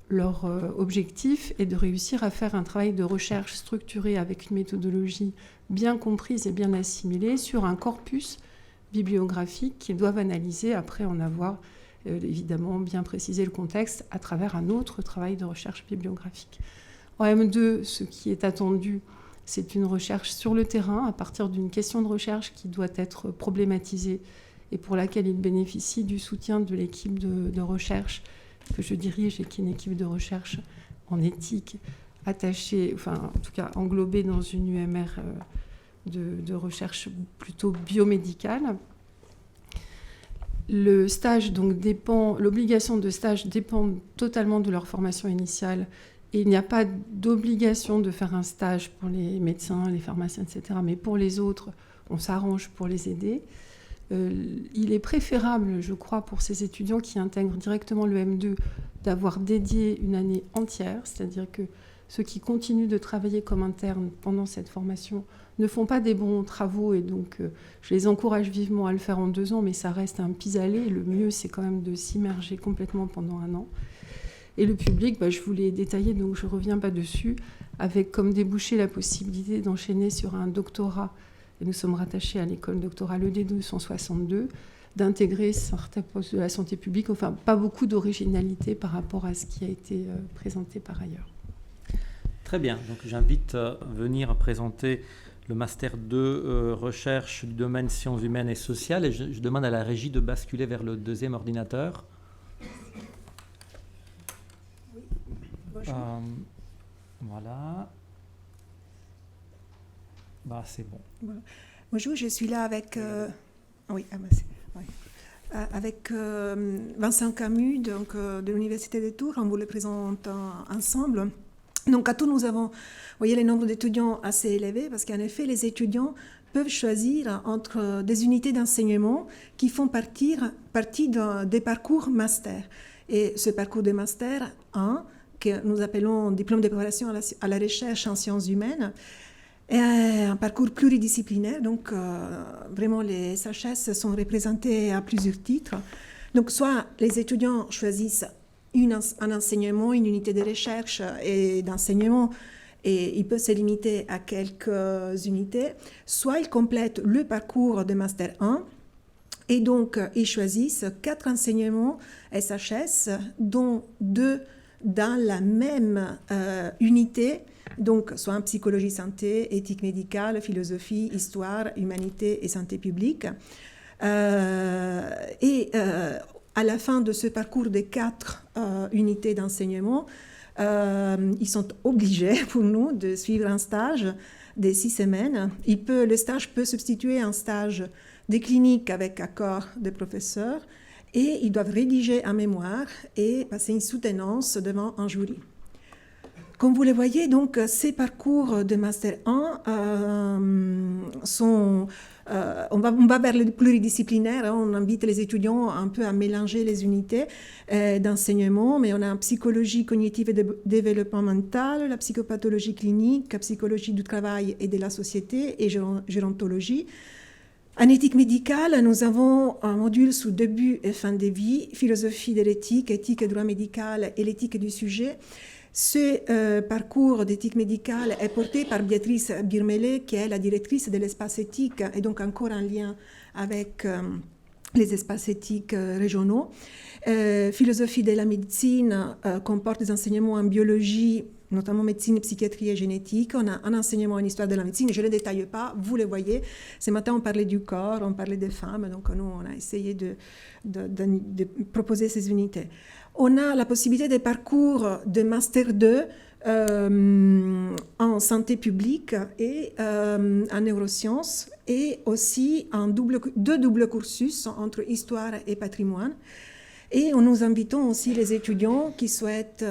leur objectif est de réussir à faire un travail de recherche structuré avec une méthodologie bien comprise et bien assimilée sur un corpus bibliographique qu'ils doivent analyser après en avoir évidemment bien précisé le contexte à travers un autre travail de recherche bibliographique. En M2, ce qui est attendu, c'est une recherche sur le terrain à partir d'une question de recherche qui doit être problématisée et pour laquelle il bénéficie du soutien de l'équipe de recherche que je dirige et qui est une équipe de recherche en éthique attachée, enfin en tout cas englobée dans une UMR de recherche plutôt biomédicale. Le stage donc l'obligation de stage dépend totalement de leur formation initiale et il n'y a pas d'obligation de faire un stage pour les médecins, les pharmaciens, etc. Mais pour les autres, on s'arrange pour les aider. Il est préférable, je crois, pour ces étudiants qui intègrent directement le M2, d'avoir dédié une année entière, c'est-à-dire que ceux qui continuent de travailler comme internes pendant cette formation ne font pas des bons travaux et donc je les encourage vivement à le faire en 2 ans, mais ça reste un pis-aller. Le mieux, c'est quand même de s'immerger complètement pendant 1 an. Et le public, je vous l'ai détaillé, donc je ne reviens pas dessus, avec comme débouché la possibilité d'enchaîner sur un doctorat. Et nous sommes rattachés à l'école doctorale ED2 162, d'intégrer certains postes de la santé publique, enfin pas beaucoup d'originalité par rapport à ce qui a été présenté par ailleurs. Très bien, donc j'invite à venir présenter le Master 2 Recherche du domaine sciences humaines et sociales, et je demande à la régie de basculer vers le deuxième ordinateur. Oui, bonjour. Voilà. Bah, c'est bon. Voilà. Bonjour, je suis là avec, avec Vincent Camus donc, de l'Université de Tours. On vous le présente ensemble. Donc à Tours, nous avons, vous voyez, le nombre d'étudiants assez élevé parce qu'en effet, les étudiants peuvent choisir entre des unités d'enseignement qui font partie des parcours master. Et ce parcours de master 1, que nous appelons diplôme de préparation à la recherche en sciences humaines, est un parcours pluridisciplinaire. Donc vraiment, les SHS sont représentés à plusieurs titres. Donc soit les étudiants choisissent un enseignement, une unité de recherche et d'enseignement, et ils peuvent se limiter à quelques unités, soit ils complètent le parcours de Master 1, et donc ils choisissent 4 enseignements SHS, dont 2 dans la même unité, donc soit en psychologie santé, éthique médicale, philosophie, histoire, humanité et santé publique. À la fin de ce parcours des 4 unités d'enseignement, ils sont obligés pour nous de suivre un stage de 6 semaines. Le stage peut substituer un stage de clinique avec accord des professeurs, et ils doivent rédiger un mémoire et passer une soutenance devant un jury. Comme vous le voyez, donc, ces parcours de Master 1 sont... on va vers le pluridisciplinaire, hein, on invite les étudiants un peu à mélanger les unités d'enseignement, mais on a en psychologie cognitive et développement mental, la psychopathologie clinique, la psychologie du travail et de la société et gérontologie. En éthique médicale, nous avons un module sous début et fin de vie, philosophie de l'éthique, éthique et droit médical et l'éthique du sujet. Ce parcours d'éthique médicale est porté par Béatrice Birmelet, qui est la directrice de l'espace éthique, et donc encore en lien avec les espaces éthiques régionaux. Philosophie de la médecine comporte des enseignements en biologie, notamment médecine, psychiatrie et génétique. On a un enseignement en histoire de la médecine, je ne le détaille pas, vous le voyez. Ce matin, on parlait du corps, on parlait des femmes, donc nous, on a essayé de proposer ces unités. On a la possibilité des parcours de Master 2 en santé publique et en neurosciences, et aussi deux doubles cursus entre histoire et patrimoine. Et nous invitons aussi les étudiants qui souhaitent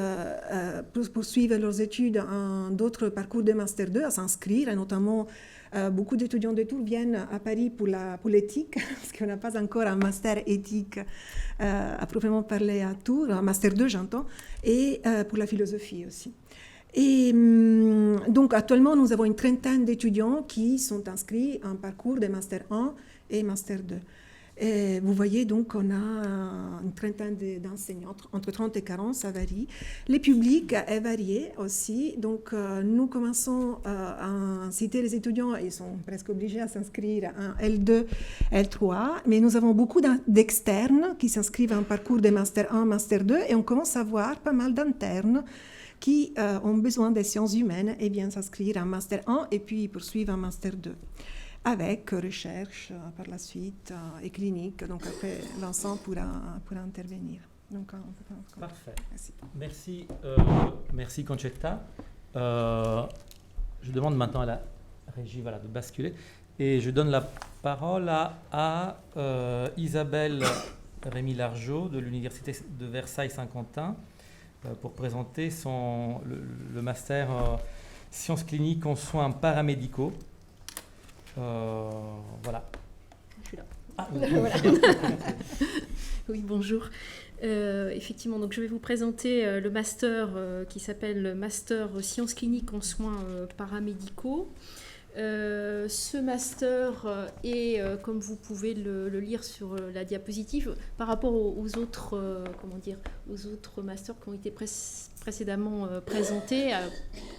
poursuivre leurs études en d'autres parcours de Master 2 à s'inscrire, et notamment beaucoup d'étudiants de Tours viennent à Paris pour l'éthique, parce qu'on n'a pas encore un master éthique à proprement parler à Tours, un Master 2 j'entends, et pour la philosophie aussi. Et donc actuellement, nous avons une trentaine d'étudiants qui sont inscrits en parcours de Master 1 et Master 2. Et vous voyez, donc, on a une trentaine d'enseignants, entre 30 et 40, ça varie. Les publics est varié aussi. Donc, nous commençons à inciter les étudiants, ils sont presque obligés à s'inscrire en L2, L3, mais nous avons beaucoup d'externes qui s'inscrivent en parcours de Master 1, Master 2, et on commence à voir pas mal d'internes qui ont besoin des sciences humaines et bien s'inscrire en Master 1 et puis poursuivre en Master 2. Avec recherche par la suite et clinique. Donc après, Vincent pourra intervenir. Donc, parfait. Merci. Merci Concetta. Je demande maintenant à la régie de basculer. Et je donne la parole à Isabelle Rémy-Largeau de l'Université de Versailles-Saint-Quentin pour présenter le master sciences cliniques en soins paramédicaux. Voilà. Je suis là. Ah, voilà. Oui, bonjour. Effectivement, donc je vais vous présenter le master qui s'appelle le Master Sciences cliniques en soins paramédicaux. Ce master est, comme vous pouvez le lire sur la diapositive, par rapport aux autres masters qui ont été précédemment présentés,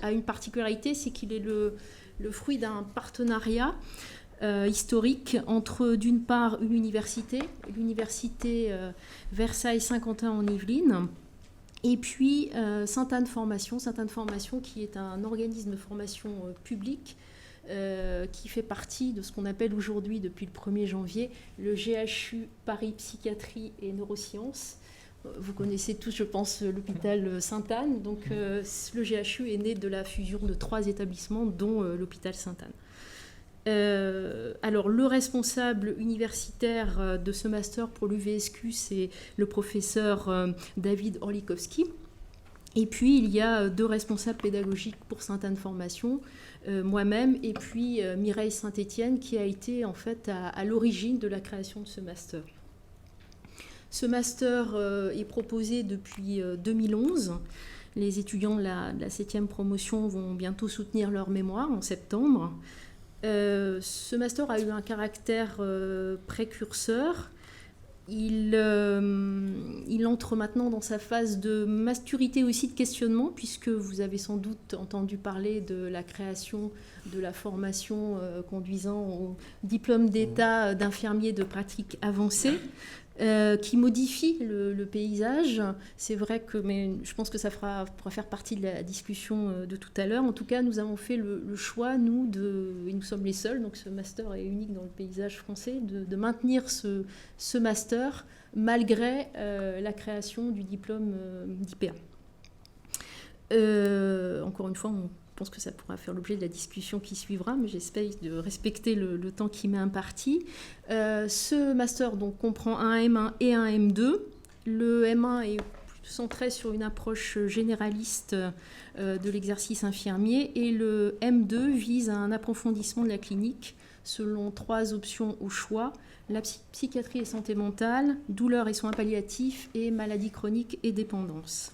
a une particularité, c'est qu'il est le fruit d'un partenariat historique entre, d'une part, l'université Versailles-Saint-Quentin en Yvelines, Et puis Sainte-Anne Formation qui est un organisme de formation public qui fait partie de ce qu'on appelle aujourd'hui, depuis le 1er janvier, le GHU Paris Psychiatrie et Neurosciences. Vous connaissez tous, je pense, l'hôpital Sainte-Anne. Donc le GHU est né de la fusion de 3 établissements, dont l'hôpital Sainte-Anne. Alors, le responsable universitaire de ce master pour l'UVSQ, c'est le professeur David Orlikowski. Et puis, il y a 2 responsables pédagogiques pour Sainte-Anne Formation, moi-même, et puis Mireille Saint-Étienne, qui a été en fait à l'origine de la création de ce master. Ce master est proposé depuis 2011. Les étudiants de la 7e promotion vont bientôt soutenir leur mémoire en septembre. Ce master a eu un caractère précurseur. Il entre maintenant dans sa phase de maturité aussi, de questionnement, puisque vous avez sans doute entendu parler de la création de la formation conduisant au diplôme d'État d'infirmier de pratique avancée, qui modifie le paysage. C'est vrai mais je pense que ça pourra faire partie de la discussion de tout à l'heure. En tout cas, nous avons fait le choix, et nous sommes les seuls, donc ce master est unique dans le paysage français, de maintenir ce master malgré la création du diplôme d'IPA. Encore une fois, je pense que ça pourra faire l'objet de la discussion qui suivra, mais j'espère de respecter le temps qui m'est imparti. Ce master donc, comprend un M1 et un M2. Le M1 est centré sur une approche généraliste de l'exercice infirmier et le M2 vise à un approfondissement de la clinique selon 3 options au choix: la psychiatrie et santé mentale, douleurs et soins palliatifs et maladies chroniques et dépendance.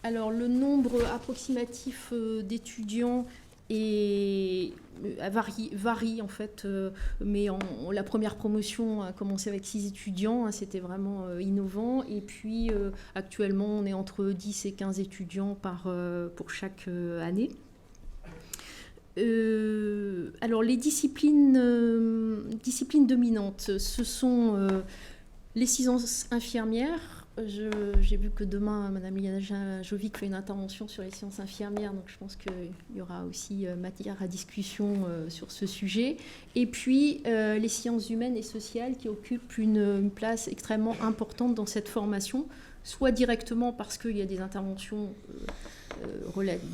Alors, le nombre approximatif d'étudiants varie en fait, mais la première promotion a commencé avec 6 étudiants, hein, c'était vraiment innovant, et puis actuellement on est entre 10 et 15 étudiants pour chaque année. Alors, les disciplines dominantes, ce sont les sciences infirmières. J'ai vu que demain, Mme Liana Jovic fait une intervention sur les sciences infirmières, donc je pense qu'il y aura aussi matière à discussion sur ce sujet. Et puis, les sciences humaines et sociales qui occupent une place extrêmement importante dans cette formation, soit directement parce qu'il y a des interventions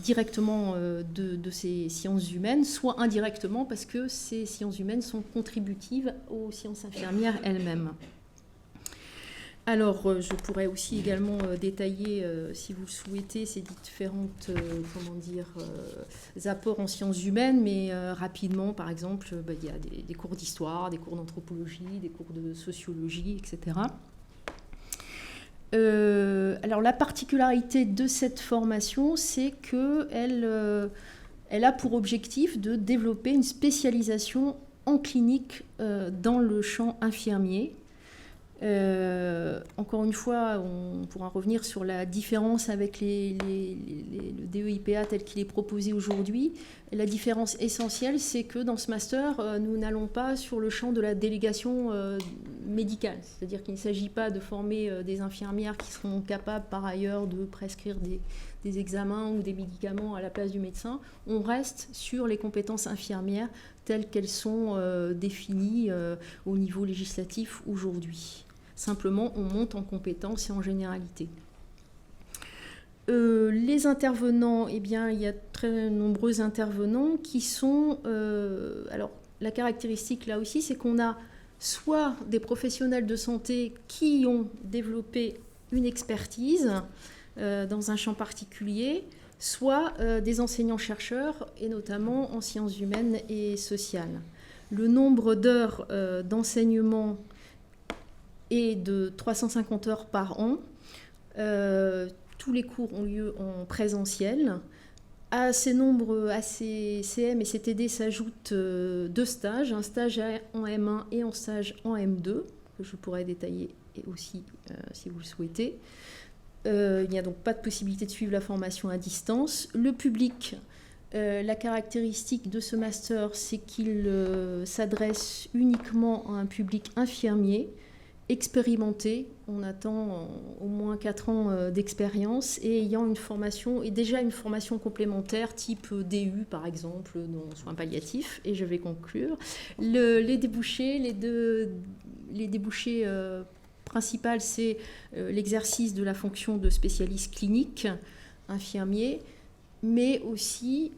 directement de ces sciences humaines, soit indirectement parce que ces sciences humaines sont contributives aux sciences infirmières elles-mêmes. Alors, je pourrais aussi également détailler, si vous le souhaitez, ces différentes apports en sciences humaines, mais rapidement, par exemple, il y a des cours d'histoire, des cours d'anthropologie, des cours de sociologie, etc. Alors, la particularité de cette formation, c'est qu'elle a pour objectif de développer une spécialisation en clinique dans le champ infirmier. Encore une fois, on pourra revenir sur la différence avec le DEIPA tel qu'il est proposé aujourd'hui. La différence essentielle, c'est que dans ce master, nous n'allons pas sur le champ de la délégation médicale. C'est-à-dire qu'il ne s'agit pas de former des infirmières qui seront capables par ailleurs de prescrire des examens ou des médicaments à la place du médecin. On reste sur les compétences infirmières telles qu'elles sont définies au niveau législatif aujourd'hui. Simplement, on monte en compétences et en généralité. Les intervenants, eh bien, il y a très nombreux intervenants qui sont... alors, la caractéristique là aussi, c'est qu'on a soit des professionnels de santé qui ont développé une expertise dans un champ particulier, soit des enseignants-chercheurs, et notamment en sciences humaines et sociales. Le nombre d'heures d'enseignement est de 350 heures par an. Tous les cours ont lieu en présentiel. À ces CM et CTD s'ajoutent 2 stages, un stage en M1 et un stage en M2, que je pourrais détailler aussi si vous le souhaitez. Il n'y a donc pas de possibilité de suivre la formation à distance. Le public, la caractéristique de ce master, c'est qu'il s'adresse uniquement à un public infirmier expérimentés. On attend au moins 4 ans d'expérience et ayant une formation, et déjà une formation complémentaire type DU par exemple, dans soins palliatifs. Et je vais conclure. Les débouchés, les débouchés principaux, c'est l'exercice de la fonction de spécialiste clinique, infirmier, mais aussi,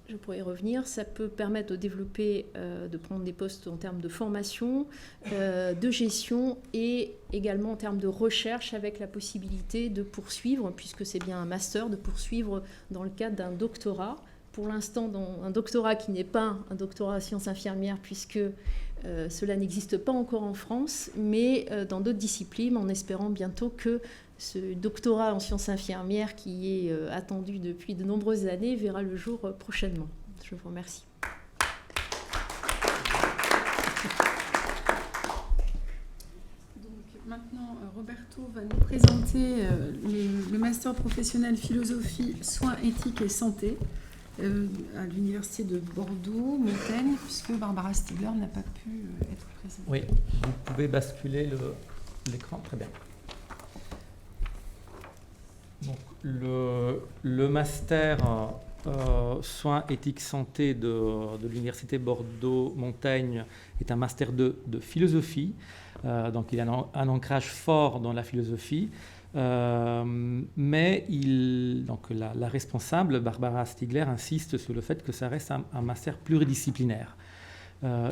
je pourrais y revenir, ça peut permettre de développer, de prendre des postes en termes de formation, de gestion et également en termes de recherche avec la possibilité de poursuivre, puisque c'est bien un master, de poursuivre dans le cadre d'un doctorat. Pour l'instant, dans un doctorat qui n'est pas un doctorat en sciences infirmières, puisque cela n'existe pas encore en France, mais dans d'autres disciplines, en espérant bientôt que ce doctorat en sciences infirmières qui est attendu depuis de nombreuses années verra le jour prochainement. Je vous remercie. Donc, maintenant, Roberto va nous présenter le master professionnel philosophie, soins, éthique et santé à l'université de Bordeaux-Montaigne, puisque Barbara Stiegler n'a pas pu être présente. Oui, vous pouvez basculer l'écran, très bien. Donc, le master soins, éthique, santé de l'université Bordeaux-Montaigne est un master de philosophie. Donc il a un ancrage fort dans la philosophie. Mais la responsable, Barbara Stiegler, insiste sur le fait que ça reste un master pluridisciplinaire.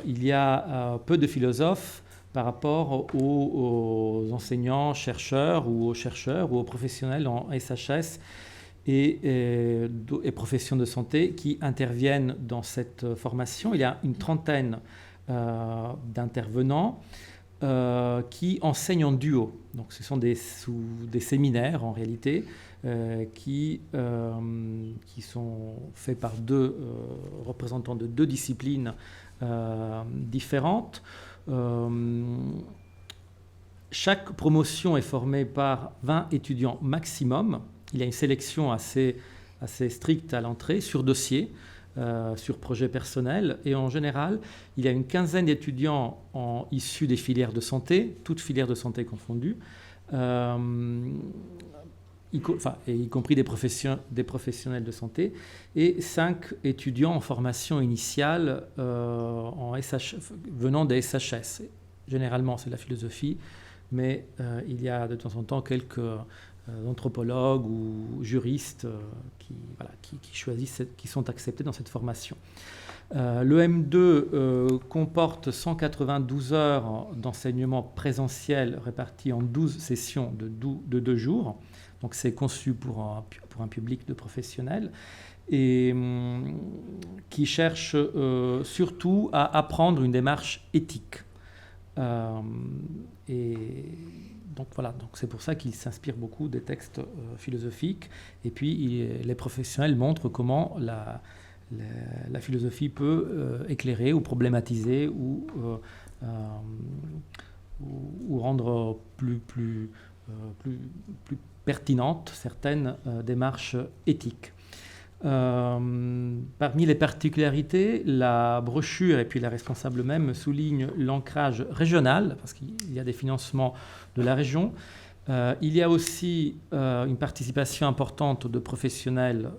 Il y a peu de philosophes par rapport aux enseignants, chercheurs ou aux professionnels en SHS et professions de santé qui interviennent dans cette formation. Il y a une trentaine d'intervenants qui enseignent en duo. Donc ce sont des séminaires en réalité qui sont faits par deux représentants de deux disciplines différentes. Chaque promotion est formée par 20 étudiants maximum. Il y a une sélection assez stricte à l'entrée sur dossier, sur projet personnel. Et en général, il y a une quinzaine d'étudiants issus des filières de santé, toutes filières de santé confondues, y compris des professionnels de santé, et 5 étudiants en formation initiale venant des SHS. Généralement, c'est la philosophie, mais il y a de temps en temps quelques anthropologues ou juristes qui sont acceptés dans cette formation. Le M2 comporte 192 heures d'enseignement présentiel réparties en 12 sessions de 2 jours. Donc c'est conçu pour un public de professionnels et qui cherche surtout à apprendre une démarche éthique. Et donc voilà, donc c'est pour ça qu'il s'inspire beaucoup des textes philosophiques. Et puis les professionnels montrent comment la philosophie peut éclairer ou problématiser ou rendre plus pertinentes certaines démarches éthiques. Parmi les particularités, la brochure et puis la responsable même soulignent l'ancrage régional, parce qu'il y a des financements de la région. Il y a aussi une participation importante de professionnels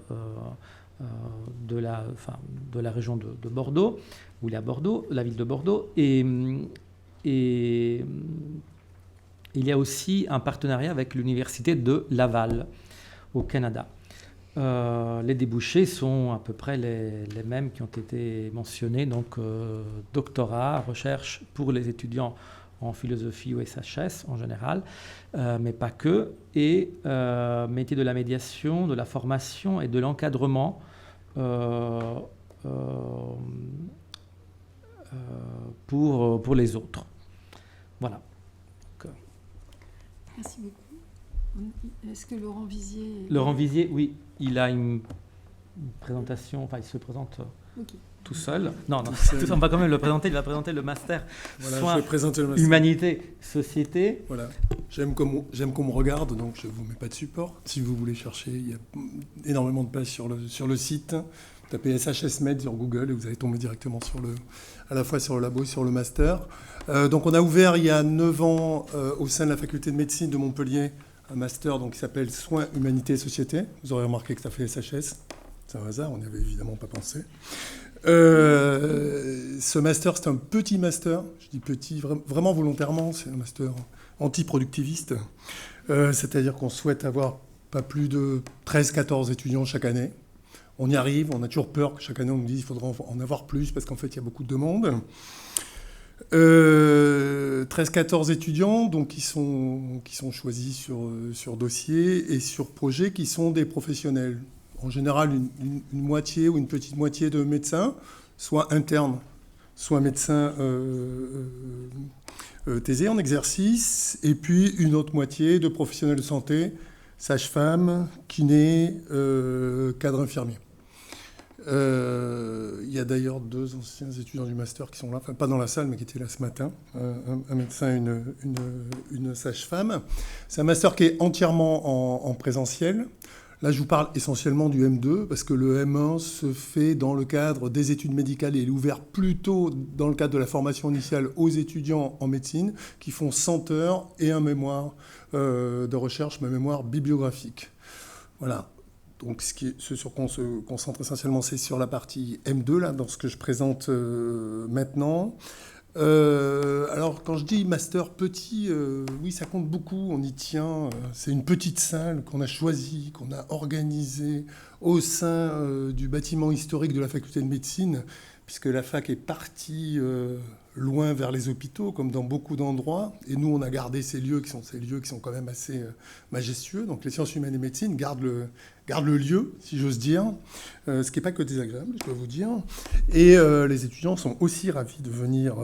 de la région de Bordeaux, ou la ville de Bordeaux, et il y a aussi un partenariat avec l'université de Laval, au Canada. Les débouchés sont à peu près les mêmes qui ont été mentionnés, donc doctorat, recherche pour les étudiants en philosophie ou SHS en général, mais pas que, et métier de la médiation, de la formation et de l'encadrement pour les autres. Voilà. Merci beaucoup. Est-ce que Laurent Vizier... Laurent Vizier, oui, il a une présentation, il se présente tout seul. Non, on va quand même le présenter, il va présenter le master soins, humanité, société. Voilà, j'aime qu'on me regarde, donc je ne vous mets pas de support. Si vous voulez chercher, il y a énormément de pages sur le site. Vous tapez SHS Med sur Google et vous allez tomber directement sur à la fois sur le labo et sur le master. Donc on a ouvert il y a 9 ans au sein de la faculté de médecine de Montpellier un master donc, qui s'appelle Soins, Humanité et Société. Vous aurez remarqué que ça fait SHS. C'est un hasard, on n'y avait évidemment pas pensé. Ce master, c'est un petit master. Je dis petit, vraiment volontairement. C'est un master anti-productiviste. C'est-à-dire qu'on souhaite avoir pas plus de 13-14 étudiants chaque année. On y arrive, on a toujours peur que chaque année on nous dise qu'il faudra en avoir plus parce qu'en fait il y a beaucoup de demandes. 13-14 étudiants donc, qui sont choisis sur dossier et sur projet qui sont des professionnels. En général, une moitié ou une petite moitié de médecins, soit internes, soit médecins thésés en exercice, et puis une autre moitié de professionnels de santé, sages-femmes, kinés, cadres infirmiers. Il y a d'ailleurs 2 anciens étudiants du master qui sont là, enfin pas dans la salle, mais qui étaient là ce matin, un médecin et une sage-femme. C'est un master qui est entièrement en présentiel. Là, je vous parle essentiellement du M2, parce que le M1 se fait dans le cadre des études médicales et il est ouvert plutôt dans le cadre de la formation initiale aux étudiants en médecine qui font 100 heures et un mémoire de recherche, un mémoire bibliographique. Voilà. Donc, ce sur quoi on se concentre essentiellement, c'est sur la partie M2, là, dans ce que je présente maintenant. Alors, quand je dis master petit, oui, ça compte beaucoup, on y tient. C'est une petite salle qu'on a choisie, qu'on a organisée au sein du bâtiment historique de la faculté de médecine, puisque la fac est partie loin vers les hôpitaux, comme dans beaucoup d'endroits. Et nous, on a gardé ces lieux qui sont quand même assez majestueux. Donc, les sciences humaines et médecine gardent le lieu, si j'ose dire, ce qui n'est pas que désagréable, je dois vous dire. Et les étudiants sont aussi ravis de venir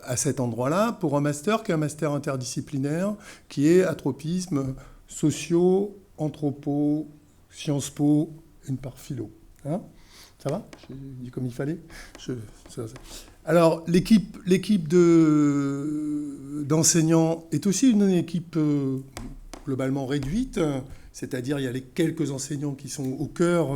à cet endroit-là pour un master qui est un master interdisciplinaire, qui est atropisme, socio, anthropo, Sciences Po, une part philo. Hein, ça va? J'ai dit comme il fallait. Alors, l'équipe d'enseignants est aussi une équipe globalement réduite. C'est-à-dire, il y a les quelques enseignants qui sont au cœur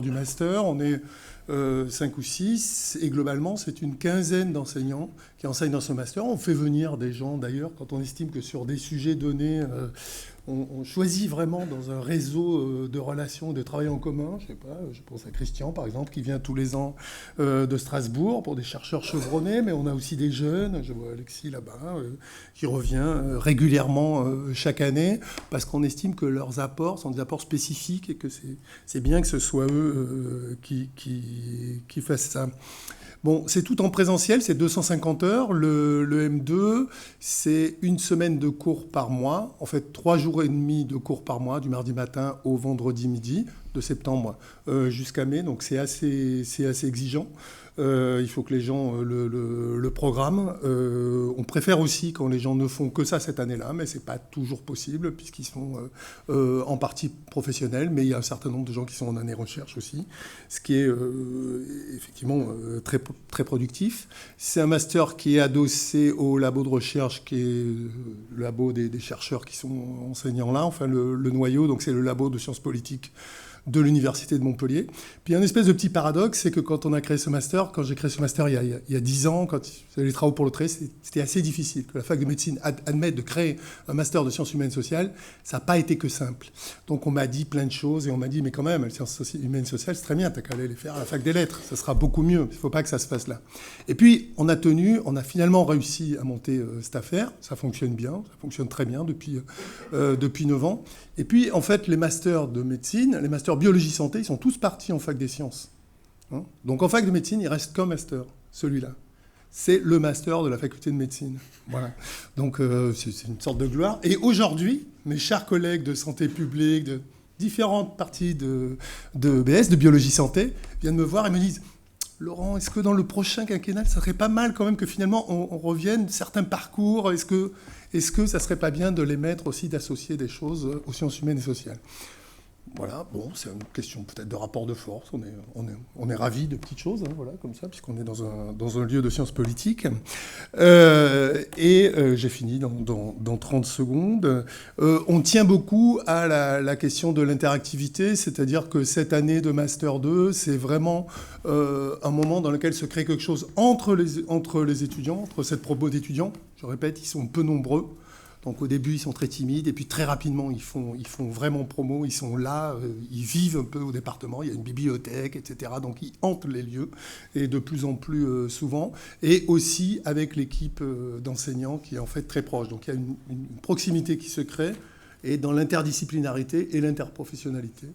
du master. On est 5 ou 6, et globalement, c'est une quinzaine d'enseignants qui enseignent dans ce master. On fait venir des gens, d'ailleurs, quand on estime que sur des sujets donnés, on choisit vraiment dans un réseau de relations, de travail en commun. Je sais pas, je pense à Christian, par exemple, qui vient tous les ans de Strasbourg pour des chercheurs chevronnés, mais on a aussi des jeunes. Je vois Alexis là-bas, qui revient régulièrement chaque année, parce qu'on estime que leurs apports sont des apports spécifiques et que c'est bien que ce soit eux qui fassent ça. Bon, c'est tout en présentiel, c'est 250 heures. Le M2, c'est 1 semaine de cours par mois. En fait, 3 jours et demi de cours par mois, du mardi matin au vendredi midi, de septembre jusqu'à mai. Donc, c'est assez exigeant. Il faut que les gens le programment. On préfère aussi quand les gens ne font que ça cette année-là, mais ce n'est pas toujours possible puisqu'ils sont en partie professionnels, mais il y a un certain nombre de gens qui sont en année recherche aussi, ce qui est effectivement très, très productif. C'est un master qui est adossé au labo de recherche, qui est le labo des chercheurs qui sont enseignants là, enfin le noyau, donc c'est le labo de sciences politiques de l'université de Montpellier. Puis il y a une espèce de petit paradoxe, c'est que quand on a créé ce master, quand j'ai créé ce master il y a 10 ans, quand il y avait les travaux pour le trait, c'était assez difficile. Que la fac de médecine admette de créer un master de sciences humaines sociales, ça n'a pas été que simple. Donc on m'a dit plein de choses et on m'a dit, mais quand même, les sciences humaines sociales, c'est très bien, t'as qu'à aller les faire à la fac des lettres, ça sera beaucoup mieux, il ne faut pas que ça se fasse là. Et puis on a finalement réussi à monter cette affaire, ça fonctionne bien, ça fonctionne très bien depuis 9 ans. Et puis, en fait, les masters de médecine, les masters biologie-santé, ils sont tous partis en fac des sciences. Hein, donc, en fac de médecine, il reste qu'un master, celui-là. C'est le master de la faculté de médecine. Voilà. Donc, c'est une sorte de gloire. Et aujourd'hui, mes chers collègues de santé publique, de différentes parties de BS, de biologie-santé, viennent me voir et me disent « Laurent, est-ce que dans le prochain quinquennat, ça serait pas mal quand même que finalement on revienne certains parcours? Est-ce que ça serait pas bien de les mettre aussi, d'associer des choses aux sciences humaines et sociales ?» Voilà, bon, c'est une question peut-être de rapport de force. On est ravis de petites choses, hein, voilà, comme ça, puisqu'on est dans un lieu de sciences politiques. J'ai fini dans 30 secondes. On tient beaucoup à la question de l'interactivité, c'est-à-dire que cette année de Master 2, c'est vraiment un moment dans lequel se crée quelque chose entre les étudiants, entre cette promo d'étudiants. Je répète, ils sont peu nombreux. Donc au début, ils sont très timides, et puis très rapidement, ils font vraiment promo, ils sont là, ils vivent un peu au département, il y a une bibliothèque, etc. Donc ils hantent les lieux, et de plus en plus souvent, et aussi avec l'équipe d'enseignants qui est en fait très proche. Donc il y a une proximité qui se crée, et dans l'interdisciplinarité et l'interprofessionnalité,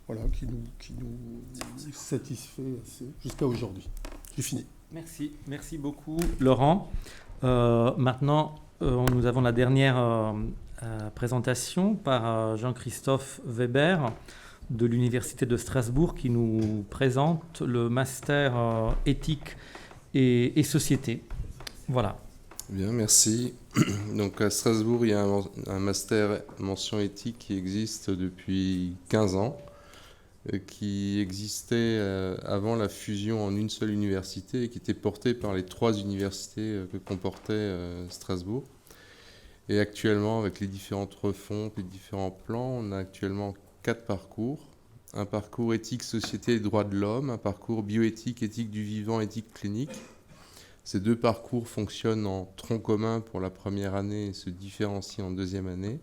voilà, qui nous satisfait assez jusqu'à aujourd'hui. J'ai fini. Merci beaucoup Laurent. Maintenant, nous avons la dernière présentation par Jean-Christophe Weber de l'Université de Strasbourg qui nous présente le master éthique et société. Voilà. Bien, merci. Donc à Strasbourg, il y a un master mention éthique qui existe depuis 15 ans, qui existait avant la fusion en une seule université et qui était porté par les 3 universités que comportait Strasbourg. Et actuellement, avec les différentes refontes, les différents plans, on a actuellement 4 parcours. Un parcours éthique, société et droits de l'homme, un parcours bioéthique, éthique du vivant, éthique clinique. Ces 2 parcours fonctionnent en tronc commun pour la première année et se différencient en deuxième année.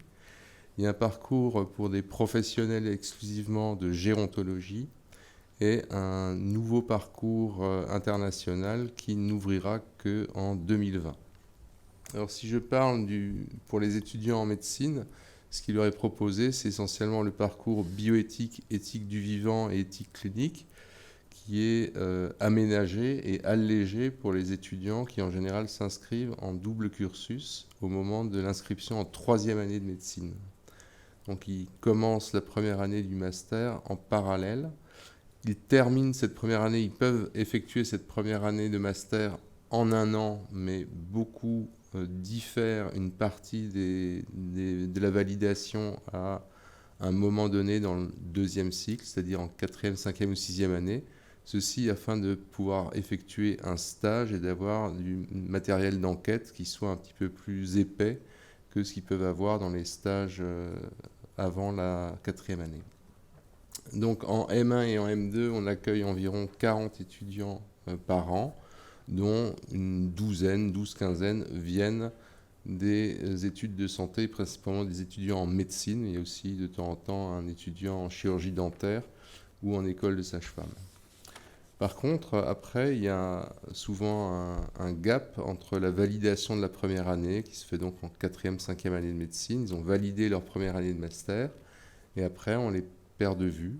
Il y a un parcours pour des professionnels exclusivement de gérontologie et un nouveau parcours international qui n'ouvrira qu'en 2020. Alors si je parle pour les étudiants en médecine, ce qui leur est proposé, c'est essentiellement le parcours bioéthique, éthique du vivant et éthique clinique, qui est aménagé et allégé pour les étudiants qui en général s'inscrivent en double cursus au moment de l'inscription en 3e année de médecine. Donc ils commencent la première année du master en parallèle. Ils terminent cette première année, ils peuvent effectuer cette première année de master en 1 an, mais beaucoup diffèrent une partie de la validation à un moment donné dans le 2e cycle, c'est-à-dire en 4e, 5e ou 6e année. Ceci afin de pouvoir effectuer un stage et d'avoir du matériel d'enquête qui soit un petit peu plus épais que ce qu'ils peuvent avoir dans les stages avant la 4e année. Donc en M1 et en M2, on accueille environ 40 étudiants par an, dont une douzaine, 12-15 viennent des études de santé, principalement des étudiants en médecine. Il y a aussi de temps en temps un étudiant en chirurgie dentaire ou en école de sage-femme. Par contre, après, il y a souvent un gap entre la validation de la première année, qui se fait donc en 4e, 5e année de médecine. Ils ont validé leur première année de master, et après, on les perd de vue.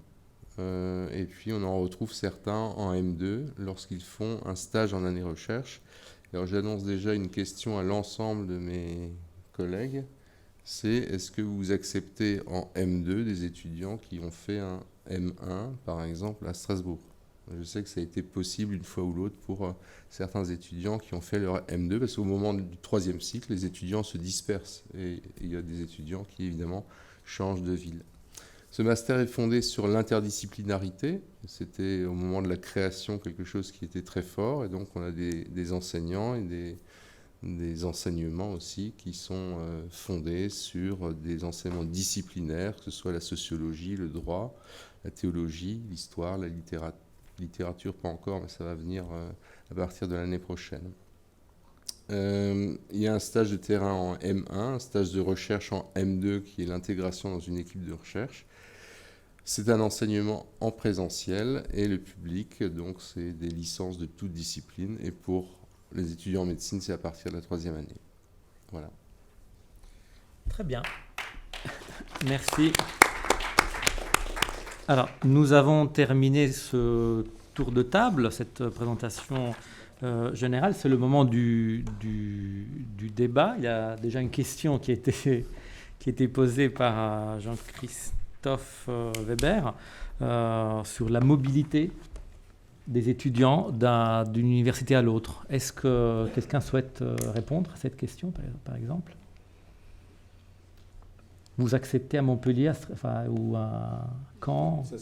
Et puis, on en retrouve certains en M2 lorsqu'ils font un stage en année recherche. Alors, j'annonce déjà une question à l'ensemble de mes collègues. C'est est-ce que vous acceptez en M2 des étudiants qui ont fait un M1, par exemple, à Strasbourg ? Je sais que ça a été possible une fois ou l'autre pour certains étudiants qui ont fait leur M2, parce qu'au moment du 3e cycle, les étudiants se dispersent et il y a des étudiants qui, évidemment, changent de ville. Ce master est fondé sur l'interdisciplinarité. C'était au moment de la création quelque chose qui était très fort, et donc on a des enseignants et des enseignements aussi qui sont fondés sur des enseignements disciplinaires, que ce soit la sociologie, le droit, la théologie, l'histoire, la littérature pas encore, mais ça va venir à partir de l'année prochaine. Il y a un stage de terrain en M1, un stage de recherche en M2 qui est l'intégration dans une équipe de recherche. C'est un enseignement en présentiel et le public, donc c'est des licences de toute discipline, et pour les étudiants en médecine, c'est à partir de la 3e année. Voilà. Très bien. Merci. Alors, nous avons terminé ce tour de table, cette présentation générale. C'est le moment du débat. Il y a déjà une question qui a été posée par Jean-Christophe Weber sur la mobilité des étudiants d'une université à l'autre. Est-ce que quelqu'un souhaite répondre à cette question, par exemple ? vous acceptez à Montpellier ou à Caen? Ça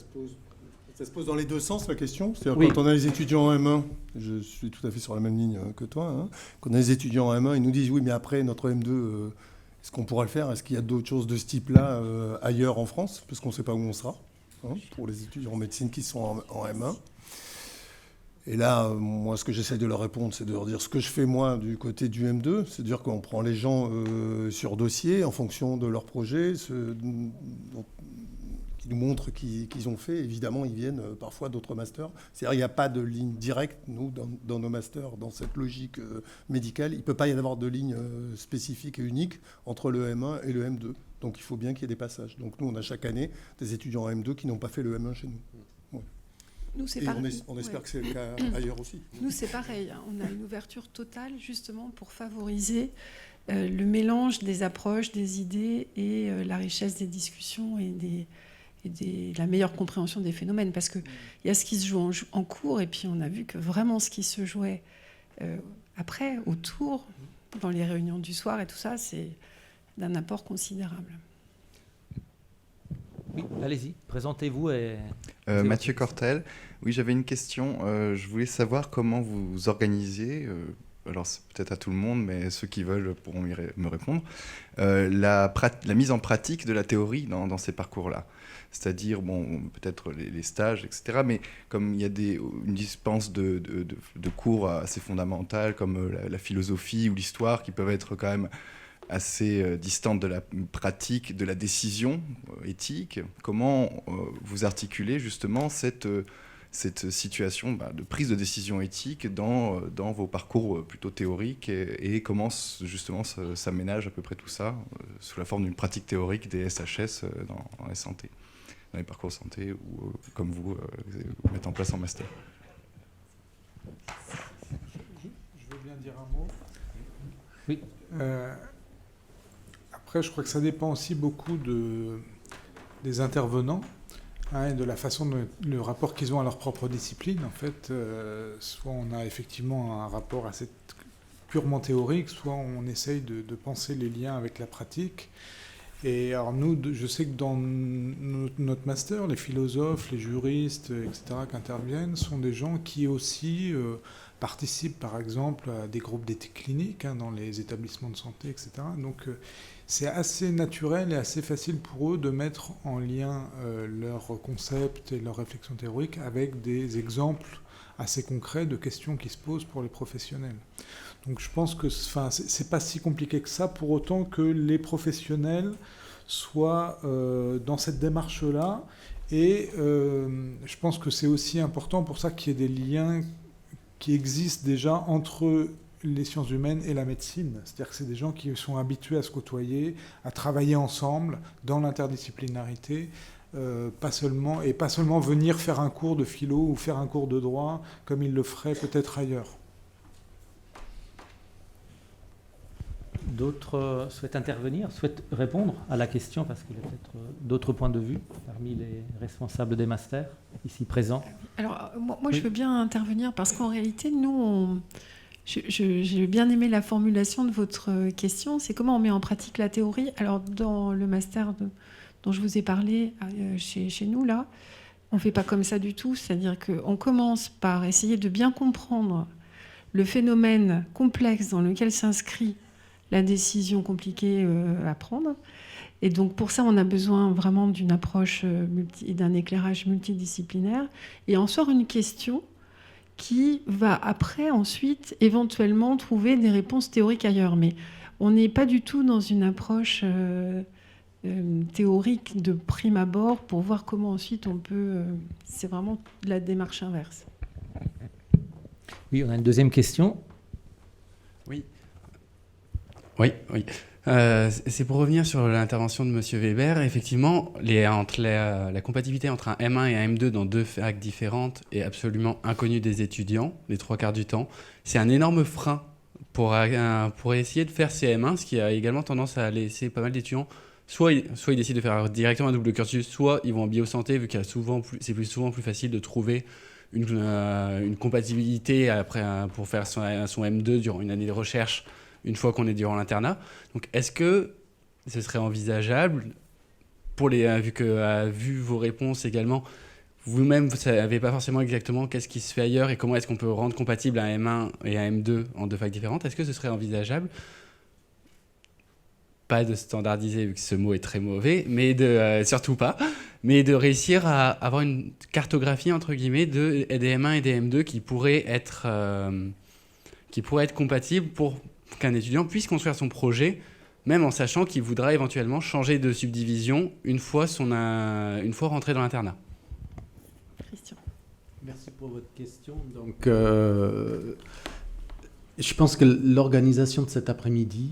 se pose dans les deux sens, la question. C'est-à-dire, Oui. quand on a les étudiants en M1, je suis tout à fait sur la même ligne que toi, hein. Quand on a les étudiants en M1, ils nous disent, oui, mais après, notre M2, est-ce qu'on pourra le faire? Est-ce qu'il y a d'autres choses de ce type-là ailleurs en France? Parce qu'on ne sait pas où on sera, hein, pour les étudiants en médecine qui sont en M1. Et là, moi, ce que j'essaie de leur répondre, c'est de leur dire ce que je fais, moi, du côté du M2. C'est-à-dire qu'on prend les gens sur dossier en fonction de leur projet, qui nous montrent qu'ils ont fait. Évidemment, ils viennent parfois d'autres masters. C'est-à-dire qu'il n'y a pas de ligne directe, nous, dans nos masters, dans cette logique médicale. Il ne peut pas y avoir de ligne spécifique et unique entre le M1 et le M2. Donc, il faut bien qu'il y ait des passages. Donc, nous, on a chaque année des étudiants en M2 qui n'ont pas fait le M1 chez nous. Ouais. Nous, c'est et pareil. on espère que c'est le cas ailleurs aussi. Nous, c'est pareil. Hein. On a une ouverture totale, justement, pour favoriser le mélange des approches, des idées et la richesse des discussions et la meilleure compréhension des phénomènes. Parce qu'il y a ce qui se joue en cours, et puis on a vu que vraiment ce qui se jouait après, autour, dans les réunions du soir et tout ça, c'est d'un apport considérable. Oui, allez-y, présentez-vous. Mathieu Cortel. Oui, j'avais une question. Je voulais savoir comment vous vous organisiez, alors c'est peut-être à tout le monde, mais ceux qui veulent pourront me répondre, la mise en pratique de la théorie dans ces parcours-là. C'est-à-dire, bon, peut-être les stages, etc. Mais comme il y a une dispense de cours assez fondamentales, comme la philosophie ou l'histoire, qui peuvent être quand même assez distante de la pratique, de la décision éthique. Comment vous articulez justement cette situation de prise de décision éthique dans vos parcours plutôt théoriques et comment justement s'aménage à peu près tout ça sous la forme d'une pratique théorique des SHS dans les santé, dans les parcours santé ou comme vous mettez en place en master. Je veux bien dire un mot. Oui. Après, je crois que ça dépend aussi beaucoup des intervenants, hein, et de la façon dont le rapport qu'ils ont à leur propre discipline. En fait, soit on a effectivement un rapport assez purement théorique, soit on essaye de penser les liens avec la pratique. Et alors nous, je sais que dans notre master, les philosophes, les juristes, etc., qui interviennent, sont des gens qui aussi participent, par exemple, à des groupes d'éthique clinique, hein, dans les établissements de santé, etc. Donc c'est assez naturel et assez facile pour eux de mettre en lien leurs concepts et leurs réflexions théoriques avec des exemples assez concrets de questions qui se posent pour les professionnels. Donc je pense que c'est pas si compliqué que ça, pour autant que les professionnels soient dans cette démarche-là. Et je pense que c'est aussi important pour ça qu'il y ait des liens qui existent déjà entre les sciences humaines et la médecine. C'est-à-dire que c'est des gens qui sont habitués à se côtoyer, à travailler ensemble dans l'interdisciplinarité, pas seulement venir faire un cours de philo ou faire un cours de droit comme ils le feraient peut-être ailleurs. D'autres souhaitent intervenir, souhaitent répondre à la question, parce qu'il y a peut-être d'autres points de vue parmi les responsables des masters ici présents. Alors, moi je veux bien intervenir, parce qu'en réalité, nous, j'ai bien aimé la formulation de votre question, c'est comment on met en pratique la théorie. Alors, dans le master dont je vous ai parlé chez nous, là, on ne fait pas comme ça du tout, c'est-à-dire qu'on commence par essayer de bien comprendre le phénomène complexe dans lequel s'inscrit la décision compliquée à prendre. Et donc, pour ça, on a besoin vraiment d'une approche et d'un éclairage multidisciplinaire. Et en sort une question qui va après, ensuite, éventuellement trouver des réponses théoriques ailleurs. Mais on n'est pas du tout dans une approche théorique de prime abord pour voir comment ensuite on peut... c'est vraiment la démarche inverse. Oui, on a une deuxième question. Oui. C'est pour revenir sur l'intervention de M. Weber. Effectivement, la compatibilité entre un M1 et un M2 dans deux facs différentes est absolument inconnue des étudiants, les 3/4 du temps. C'est un énorme frein pour essayer de faire ces M1, ce qui a également tendance à laisser pas mal d'étudiants. Soit ils décident de faire directement un double cursus, soit ils vont en biosanté, vu qu'il c'est souvent plus facile de trouver une compatibilité après, pour faire son M2 durant une année de recherche, une fois qu'on est durant l'internat. Donc est-ce que ce serait envisageable vu vos réponses également, vous-même, vous ne savez pas forcément exactement qu'est-ce qui se fait ailleurs et comment est-ce qu'on peut rendre compatible un M1 et un M2 en 2 facs différentes. Est-ce que ce serait envisageable, pas de standardiser vu que ce mot est très mauvais, mais surtout pas, mais de réussir à avoir une cartographie entre guillemets des M1 et des M2 qui pourraient être compatibles pour qu'un étudiant puisse construire son projet, même en sachant qu'il voudra éventuellement changer de subdivision une fois rentré dans l'internat. Christian. Merci pour votre question. Donc, je pense que l'organisation de cet après-midi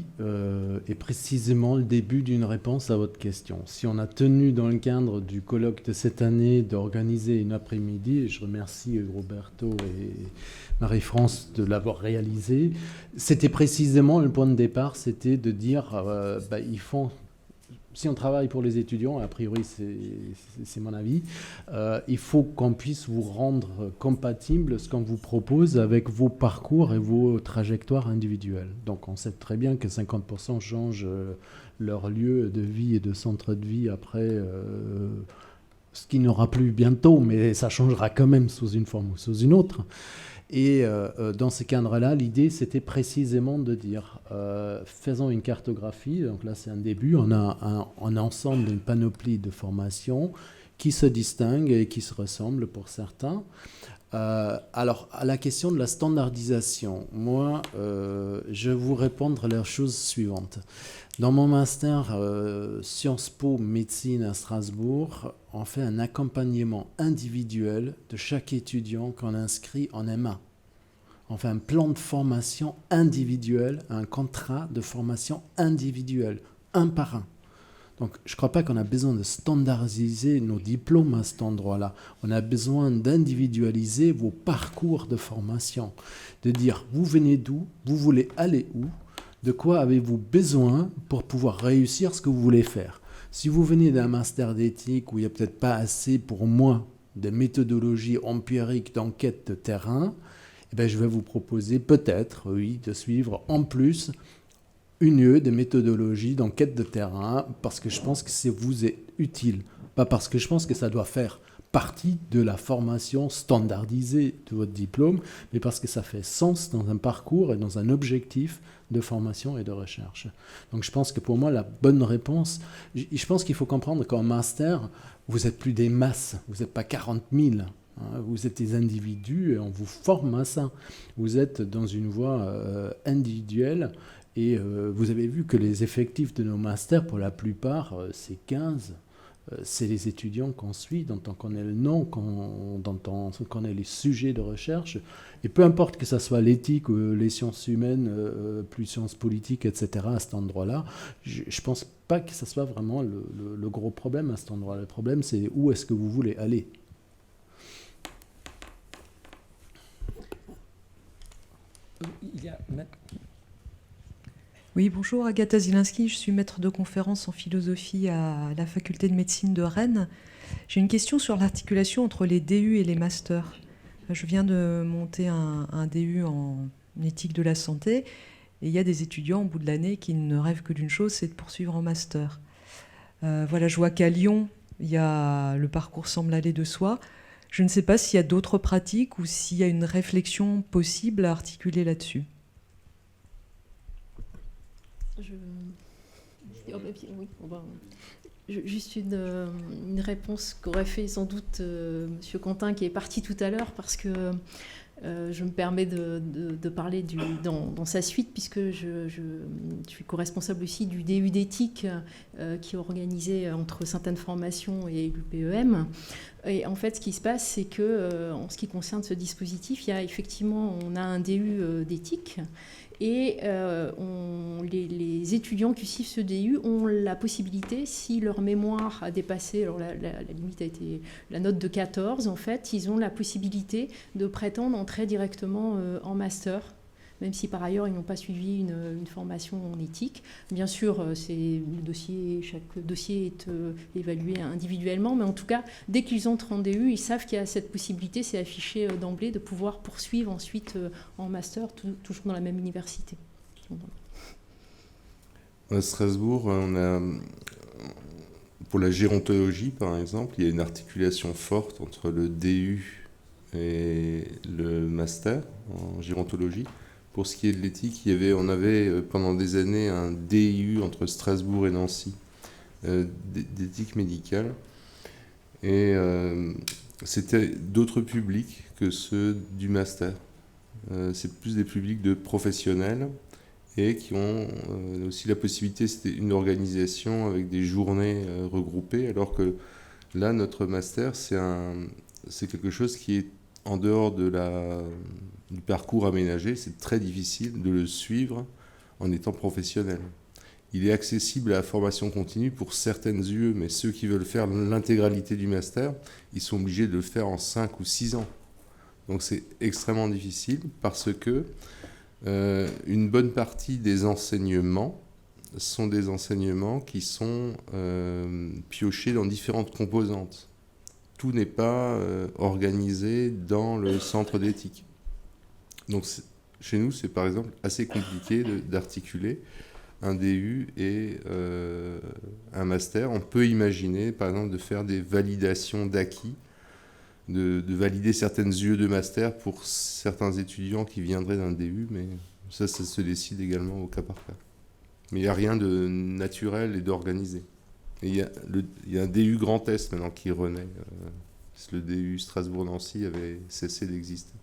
est précisément le début d'une réponse à votre question. Si on a tenu dans le cadre du colloque de cette année d'organiser une après-midi, et je remercie Roberto et Marie-France de l'avoir réalisé, c'était précisément le point de départ, c'était de dire ils font... Si on travaille pour les étudiants, a priori c'est mon avis, il faut qu'on puisse vous rendre compatible ce qu'on vous propose avec vos parcours et vos trajectoires individuelles. Donc on sait très bien que 50% changent leur lieu de vie et de centre de vie après, ce qui n'aura plus bientôt, mais ça changera quand même sous une forme ou sous une autre. Et dans ce cadre-là, l'idée, c'était précisément de dire, faisons une cartographie, donc là c'est un début, on a un ensemble d'une panoplie de formations qui se distinguent et qui se ressemblent pour certains. Alors, à la question de la standardisation, moi, je vais vous répondre la chose suivante. Dans mon master Sciences Po médecine à Strasbourg, on fait un accompagnement individuel de chaque étudiant qu'on inscrit en M1. On fait un plan de formation individuel, un contrat de formation individuel, un par un. Donc, je ne crois pas qu'on a besoin de standardiser nos diplômes à cet endroit-là. On a besoin d'individualiser vos parcours de formation, de dire, vous venez d'où, vous voulez aller où, de quoi avez-vous besoin pour pouvoir réussir ce que vous voulez faire. Si vous venez d'un master d'éthique où il n'y a peut-être pas assez pour moi de méthodologie empirique d'enquête de terrain, eh bien, je vais vous proposer peut-être, oui, de suivre en plus une de méthodologie d'enquête de terrain parce que je pense que ça vous est utile, pas parce que je pense que ça doit faire partie de la formation standardisée de votre diplôme, mais parce que ça fait sens dans un parcours et dans un objectif de formation et de recherche. Donc je pense que pour moi, la bonne réponse, je pense qu'il faut comprendre qu'en master, vous n'êtes plus des masses, vous n'êtes pas 40 000, hein, vous êtes des individus et on vous forme à ça. Vous êtes dans une voie individuelle et vous avez vu que les effectifs de nos masters, pour la plupart, c'est 15. C'est les étudiants qu'on suit, dont on connaît le nom, dont on connaît les sujets de recherche. Et peu importe que ce soit l'éthique ou les sciences humaines, plus sciences politiques, etc., à cet endroit-là, je ne pense pas que ce soit vraiment le gros problème à cet endroit-là. Le problème, c'est où est-ce que vous voulez aller. Oui, bonjour, Agatha Zielinski, je suis maître de conférence en philosophie à la faculté de médecine de Rennes. J'ai une question sur l'articulation entre les DU et les masters. Je viens de monter un DU en éthique de la santé et il y a des étudiants au bout de l'année qui ne rêvent que d'une chose, c'est de poursuivre en master. Voilà, je vois qu'à Lyon, le parcours semble aller de soi. Je ne sais pas s'il y a d'autres pratiques ou s'il y a une réflexion possible à articuler là-dessus. Juste une réponse qu'aurait fait sans doute M. Quentin qui est parti tout à l'heure parce que je me permets de parler dans sa suite puisque je suis co-responsable aussi du DU d'éthique qui est organisé entre Sainte-Anne Formation et l'UPEM. Et en fait, ce qui se passe, c'est que en ce qui concerne ce dispositif, on a un DU d'éthique. Et les étudiants qui suivent ce DU ont la possibilité, si leur mémoire a dépassé, alors la limite a été la note de 14, en fait, ils ont la possibilité de prétendre entrer directement en master, même si par ailleurs ils n'ont pas suivi une formation en éthique. Bien sûr, chaque dossier est évalué individuellement, mais en tout cas, dès qu'ils entrent en DU, ils savent qu'il y a cette possibilité, c'est affiché d'emblée, de pouvoir poursuivre ensuite en master, toujours dans la même université. À Strasbourg, on a pour la gérontologie, par exemple, il y a une articulation forte entre le DU et le master en gérontologie. Pour ce qui est de l'éthique, on avait pendant des années un DIU entre Strasbourg et Nancy d'éthique médicale. Et c'était d'autres publics que ceux du master. C'est plus des publics de professionnels et qui ont aussi la possibilité, c'était une organisation avec des journées regroupées, alors que là, notre master, c'est quelque chose qui est en dehors du parcours aménagé. C'est très difficile de le suivre en étant professionnel. Il est accessible à la formation continue pour certaines UE, mais ceux qui veulent faire l'intégralité du master, ils sont obligés de le faire en 5 ou 6 ans. Donc c'est extrêmement difficile parce que une bonne partie des enseignements sont des enseignements qui sont piochés dans différentes composantes. Tout n'est pas organisé dans le centre d'éthique. Donc chez nous, c'est par exemple assez compliqué d'articuler un DU et un master. On peut imaginer, par exemple, de faire des validations d'acquis, de valider certaines UE de master pour certains étudiants qui viendraient d'un DU, mais ça se décide également au cas par cas. Mais il n'y a rien de naturel et d'organisé. Et il y a un DU Grand Est maintenant qui renaît. Le DU Strasbourg-Nancy avait cessé d'exister.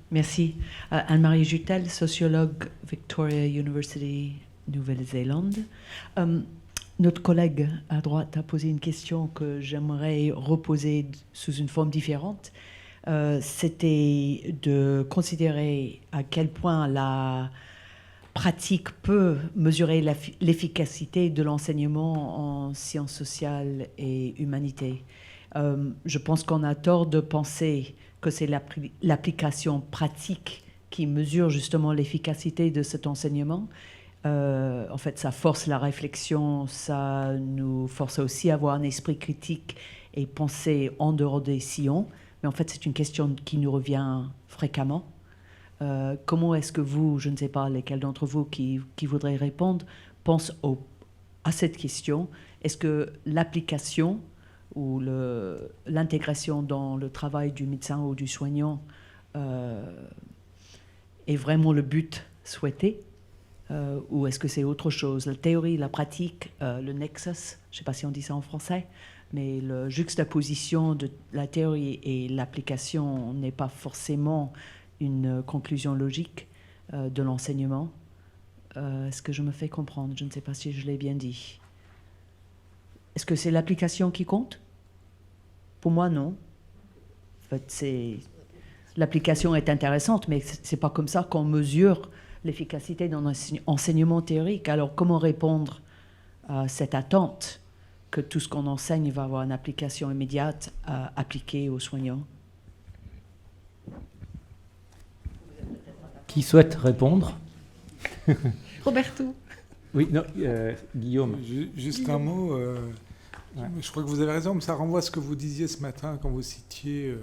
Merci. Anne-Marie Jutel, sociologue, Victoria University, Nouvelle-Zélande. Notre collègue à droite a posé une question que j'aimerais reposer sous une forme différente. C'était de considérer à quel point la pratique peut mesurer l'efficacité de l'enseignement en sciences sociales et humanités. Je pense qu'on a tort de penser que c'est l'application pratique qui mesure justement l'efficacité de cet enseignement. En fait, ça force la réflexion, ça nous force aussi à avoir un esprit critique et penser en dehors des sillons. Mais en fait, c'est une question qui nous revient fréquemment. Comment est-ce que vous, je ne sais pas lesquels d'entre vous qui voudraient répondre, pensent à cette question? Est-ce que l'application ou l'intégration dans le travail du médecin ou du soignant est vraiment le but souhaité, ou est-ce que c'est autre chose? La théorie, la pratique, le nexus, je ne sais pas si on dit ça en français, mais la juxtaposition de la théorie et l'application n'est pas forcément une conclusion logique de l'enseignement. Est-ce que je me fais comprendre? Je ne sais pas si je l'ai bien dit. Est-ce que c'est l'application qui compte? Pour moi, non. En fait, l'application est intéressante, mais ce n'est pas comme ça qu'on mesure l'efficacité d'un enseignement théorique. Alors, comment répondre à cette attente que tout ce qu'on enseigne va avoir une application immédiate appliquée aux soignants? Qui souhaite répondre? Roberto. Oui, non, Guillaume. Juste un mot. Je crois que vous avez raison, mais ça renvoie à ce que vous disiez ce matin quand vous citiez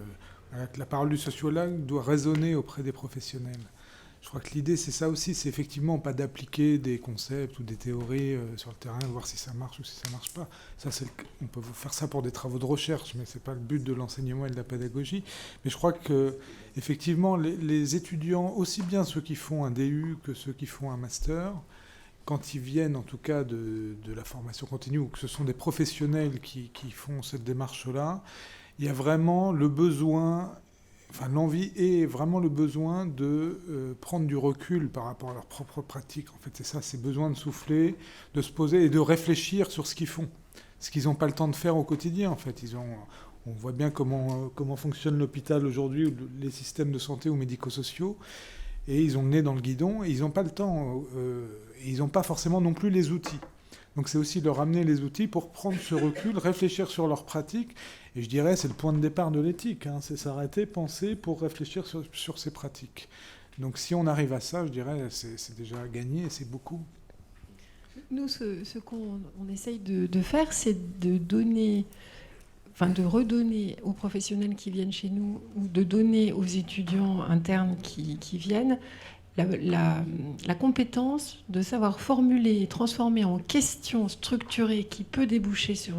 que la parole du sociologue doit résonner auprès des professionnels. Je crois que l'idée, c'est ça aussi, c'est effectivement pas d'appliquer des concepts ou des théories sur le terrain, voir si ça marche ou si ça marche pas. Ça, on peut faire ça pour des travaux de recherche, mais c'est pas le but de l'enseignement et de la pédagogie. Mais je crois que effectivement, les étudiants, aussi bien ceux qui font un DU que ceux qui font un master, quand ils viennent en tout cas de la formation continue, ou que ce sont des professionnels qui font cette démarche-là, il y a vraiment le besoin, enfin l'envie et vraiment le besoin de prendre du recul par rapport à leur propre pratique. En fait, c'est ça, c'est besoin de souffler, de se poser et de réfléchir sur ce qu'ils font. Ce qu'ils n'ont pas le temps de faire au quotidien, en fait. On voit bien comment fonctionne l'hôpital aujourd'hui, les systèmes de santé ou médico-sociaux. Et ils ont le nez dans le guidon, et ils n'ont pas le temps, et ils n'ont pas forcément non plus les outils. Donc c'est aussi leur amener les outils pour prendre ce recul, réfléchir sur leur pratique, et je dirais c'est le point de départ de l'éthique, hein, c'est s'arrêter, penser pour réfléchir sur ses pratiques. Donc si on arrive à ça, je dirais c'est déjà gagné, et c'est beaucoup. Nous, ce qu'on essaye de faire, c'est de redonner aux professionnels qui viennent chez nous ou de donner aux étudiants internes qui viennent la compétence de savoir formuler et transformer en question structurée qui peut déboucher sur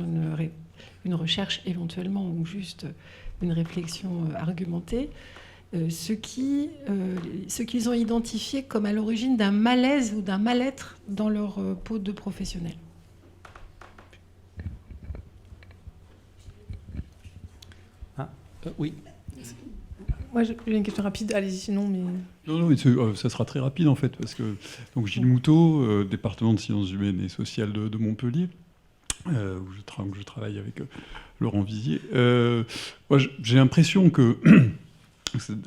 une recherche éventuellement ou juste une réflexion argumentée, ce qu'ils ont identifié comme à l'origine d'un malaise ou d'un mal-être dans leur peau de professionnel. Oui. Moi, j'ai une question rapide. Allez-y, sinon, mais... Non, mais ça sera très rapide, en fait, parce que donc, Gilles Moutot, département de sciences humaines et sociales de Montpellier, où je travaille avec Laurent Vizier. Moi, j'ai l'impression que,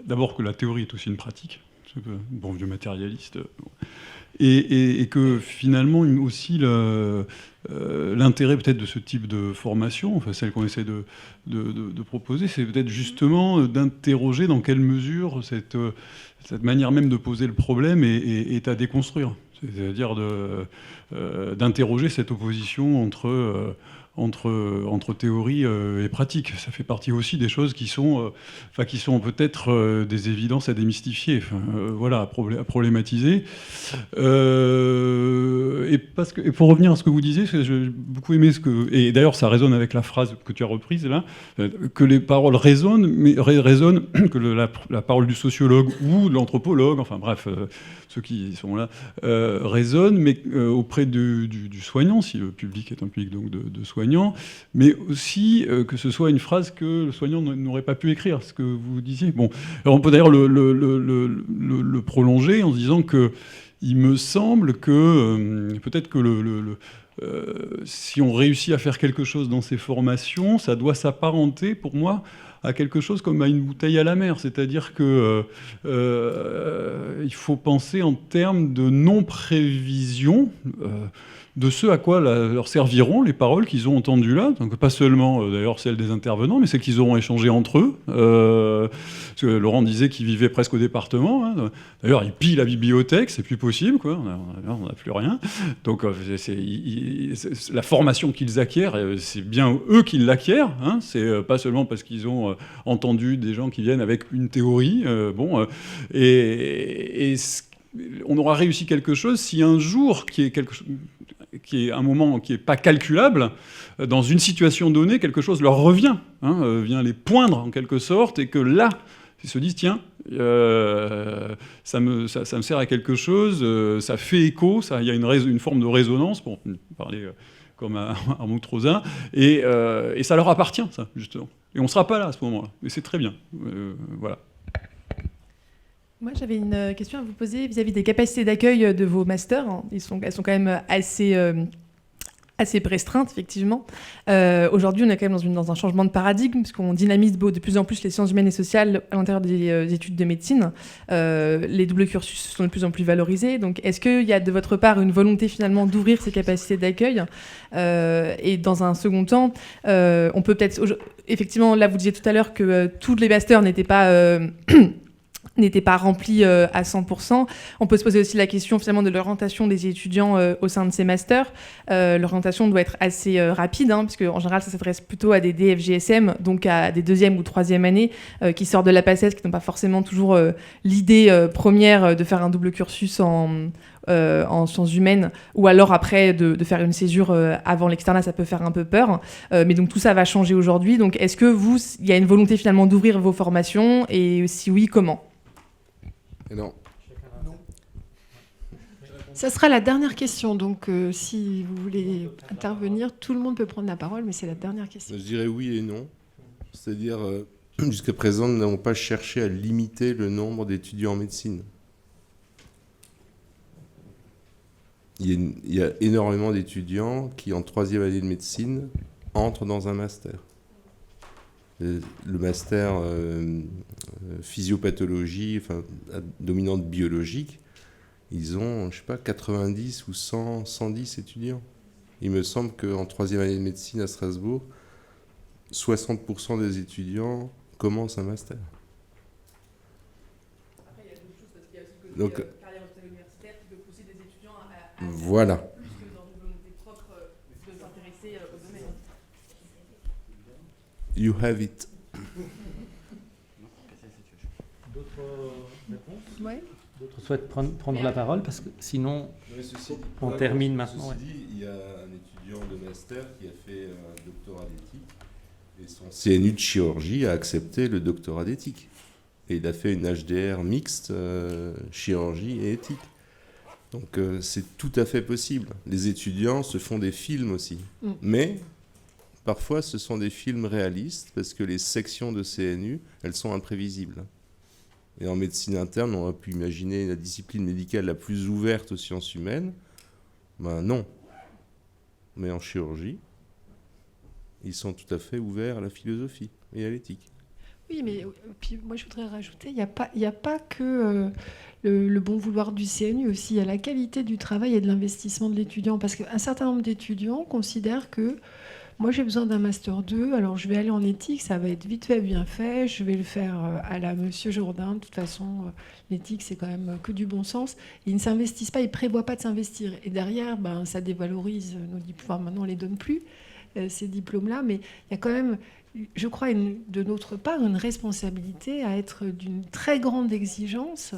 d'abord, que la théorie est aussi une pratique, bon vieux matérialiste, et que finalement, aussi, l'intérêt peut-être de ce type de formation, enfin celle qu'on essaie de proposer, c'est peut-être justement d'interroger dans quelle mesure cette manière même de poser le problème est à déconstruire. C'est-à-dire d'interroger cette opposition entre théorie et pratique. Ça fait partie aussi des choses qui sont peut-être des évidences à démystifier, voilà, à problématiser. Et pour revenir à ce que vous disiez, j'ai beaucoup aimé et d'ailleurs ça résonne avec la phrase que tu as reprise là, que les paroles résonnent, que la parole du sociologue ou de l'anthropologue, enfin bref, ceux qui sont là, résonnent, mais auprès du soignant, si le public est un public donc de soignants, mais aussi que ce soit une phrase que le soignant n'aurait pas pu écrire, ce que vous disiez. Bon, alors on peut d'ailleurs le prolonger en se disant que il me semble que peut-être que si on réussit à faire quelque chose dans ces formations, ça doit s'apparenter pour moi à quelque chose comme à une bouteille à la mer, c'est-à-dire que il faut penser en termes de non-prévision de ce à quoi leur serviront les paroles qu'ils ont entendues là, donc pas seulement d'ailleurs celles des intervenants, mais celles qu'ils auront échangées entre eux. Parce que Laurent disait qu'il vivait presque au département, hein. D'ailleurs il pille la bibliothèque, c'est plus possible, quoi. On n'a plus rien. Donc la formation qu'ils acquièrent, c'est bien eux qui l'acquièrent, hein. C'est pas seulement parce qu'ils ont entendu des gens qui viennent avec une théorie, on aura réussi quelque chose si un jour, qui est un moment qui n'est pas calculable, dans une situation donnée, quelque chose leur revient, hein, vient les poindre en quelque sorte, et que là, ils se disent, tiens, ça me sert à quelque chose, ça fait écho, il y a une forme de résonance, pour parler comme à Montreusin, et ça leur appartient, ça, justement. Et on ne sera pas là à ce moment-là, mais c'est très bien. Voilà. Moi, j'avais une question à vous poser vis-à-vis des capacités d'accueil de vos masters. Elles sont quand même assez restreintes, effectivement. Aujourd'hui, on est quand même dans un changement de paradigme, puisqu'on dynamise de plus en plus les sciences humaines et sociales à l'intérieur des études de médecine. Les doubles cursus sont de plus en plus valorisés. Donc, est-ce qu'il y a de votre part une volonté, finalement, d'ouvrir ces capacités d'accueil ? Et dans un second temps, on peut peut-être... Effectivement, là, vous disiez tout à l'heure que tous les masters n'étaient pas remplis à 100%. On peut se poser aussi la question finalement de l'orientation des étudiants au sein de ces masters. L'orientation doit être assez rapide, hein, parce qu'en général, ça s'adresse plutôt à des DFGSM, donc à des deuxième ou troisième années qui sortent de la PACES, qui n'ont pas forcément toujours l'idée première de faire un double cursus en sciences humaines, ou alors après de faire une césure avant l'externat, ça peut faire un peu peur. Mais donc tout ça va changer aujourd'hui. Donc est-ce que il y a une volonté finalement d'ouvrir vos formations, et si oui, comment ? Et non. Ça sera la dernière question, donc si vous voulez intervenir, tout le monde peut prendre la parole, mais c'est la dernière question. Je dirais oui et non. C'est-à-dire, jusqu'à présent, nous n'avons pas cherché à limiter le nombre d'étudiants en médecine. Il y a énormément d'étudiants qui, en troisième année de médecine, entrent dans un master. Le master physiopathologie, enfin, dominante biologique, ils ont, je sais pas, 90 ou 110 étudiants. Il me semble qu'en troisième année de médecine à Strasbourg, 60% des étudiants commencent un master. Après, il y a d'autres choses, parce qu'il y a aussi le côté carrière universitaire qui peut pousser des étudiants à voilà. Plus que dans une volonté propre de s'intéresser au domaine. You have it. D'autres réponses ? Ouais. D'autres souhaitent prendre la parole, parce que sinon, on termine maintenant. Ceci dit, il y a un étudiant de master qui a fait un doctorat d'éthique, et son CNU de chirurgie a accepté le doctorat d'éthique. Et il a fait une HDR mixte, chirurgie et éthique. Donc c'est tout à fait possible. Les étudiants se font des films aussi. Mais parfois ce sont des films réalistes parce que les sections de CNU, elles sont imprévisibles. Et en médecine interne, on aurait pu imaginer la discipline médicale la plus ouverte aux sciences humaines. Ben non. Mais en chirurgie, ils sont tout à fait ouverts à la philosophie et à l'éthique. Oui, mais puis moi je voudrais rajouter, il n'y a pas que le bon vouloir du CNU aussi, il y a la qualité du travail et de l'investissement de l'étudiant. Parce qu'un certain nombre d'étudiants considèrent que moi j'ai besoin d'un Master 2, alors je vais aller en éthique, ça va être vite fait, bien fait, je vais le faire à la Monsieur Jourdain, de toute façon l'éthique c'est quand même que du bon sens. Ils ne s'investissent pas, ils ne prévoient pas de s'investir. Et derrière, ça dévalorise nos diplômes, enfin, maintenant on ne les donne plus, ces diplômes-là, mais il y a quand même... Je crois, de notre part, une responsabilité à être d'une très grande exigence,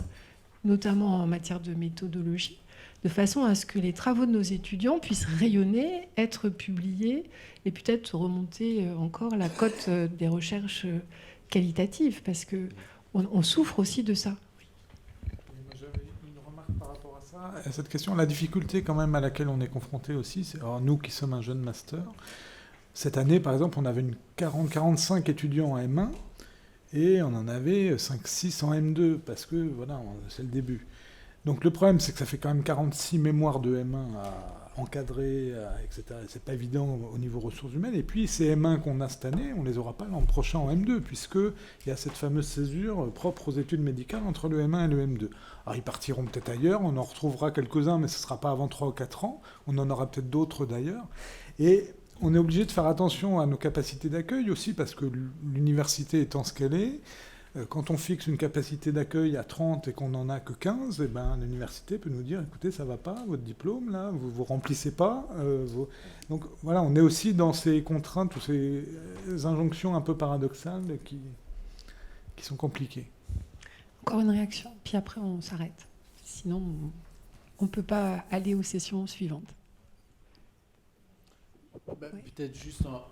notamment en matière de méthodologie, de façon à ce que les travaux de nos étudiants puissent rayonner, être publiés et peut-être remonter encore la cote des recherches qualitatives, parce qu'on souffre aussi de ça. J'avais une remarque par rapport à ça, à cette question. La difficulté quand même à laquelle on est confronté aussi, c'est nous qui sommes un jeune master. Cette année, par exemple, on avait 40-45 étudiants en M1 et on en avait 5-6 en M2 parce que voilà, c'est le début. Donc le problème, c'est que ça fait quand même 46 mémoires de M1 à encadrer, etc. C'est pas évident au niveau ressources humaines. Et puis ces M1 qu'on a cette année, on les aura pas l'an prochain en M2 puisqu'il y a cette fameuse césure propre aux études médicales entre le M1 et le M2. Alors ils partiront peut-être ailleurs, on en retrouvera quelques-uns, mais ce sera pas avant 3 ou 4 ans. On en aura peut-être d'autres d'ailleurs. Et on est obligé de faire attention à nos capacités d'accueil aussi, parce que l'université étant ce qu'elle est, quand on fixe une capacité d'accueil à 30 et qu'on n'en a que 15, eh ben, l'université peut nous dire, écoutez, ça ne va pas, votre diplôme, là, vous ne remplissez pas. Donc voilà, on est aussi dans ces contraintes ou ces injonctions un peu paradoxales qui sont compliquées. Encore une réaction, puis après on s'arrête. Sinon, on ne peut pas aller aux sessions suivantes. Peut-être juste en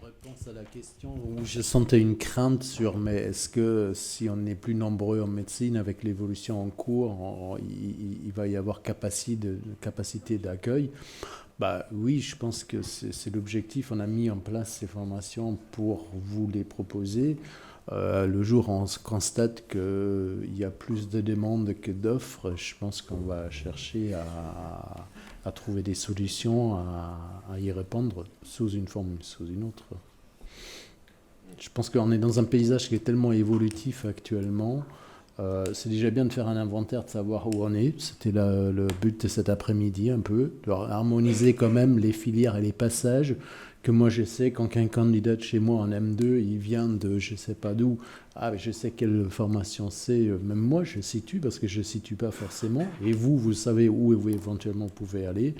réponse à la question où je sentais une crainte sur mais est-ce que si on est plus nombreux en médecine avec l'évolution en cours, il va y avoir capacité d'accueil. Oui, je pense que c'est l'objectif. On a mis en place ces formations pour vous les proposer. Le jour où on constate qu'il y a plus de demandes que d'offres, je pense qu'on va chercher à trouver des solutions, à y répondre sous une forme ou sous une autre. Je pense qu'on est dans un paysage qui est tellement évolutif actuellement. C'est déjà bien de faire un inventaire, de savoir où on est. C'était le but de cet après-midi, un peu, de harmoniser quand même les filières et les passages. Que moi je sais, quand un candidat de chez moi en M2, il vient de je ne sais pas d'où, mais je sais quelle formation c'est, même moi je situe, parce que je ne situe pas forcément, et vous savez où vous éventuellement pouvez aller.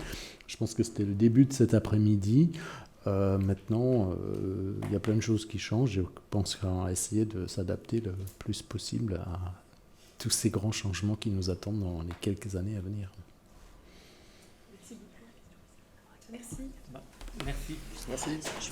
Je pense que c'était le début de cet après-midi. Maintenant, il y a plein de choses qui changent. Je pense qu'on va essayer de s'adapter le plus possible à tous ces grands changements qui nous attendent dans les quelques années à venir. Merci. Merci. Merci.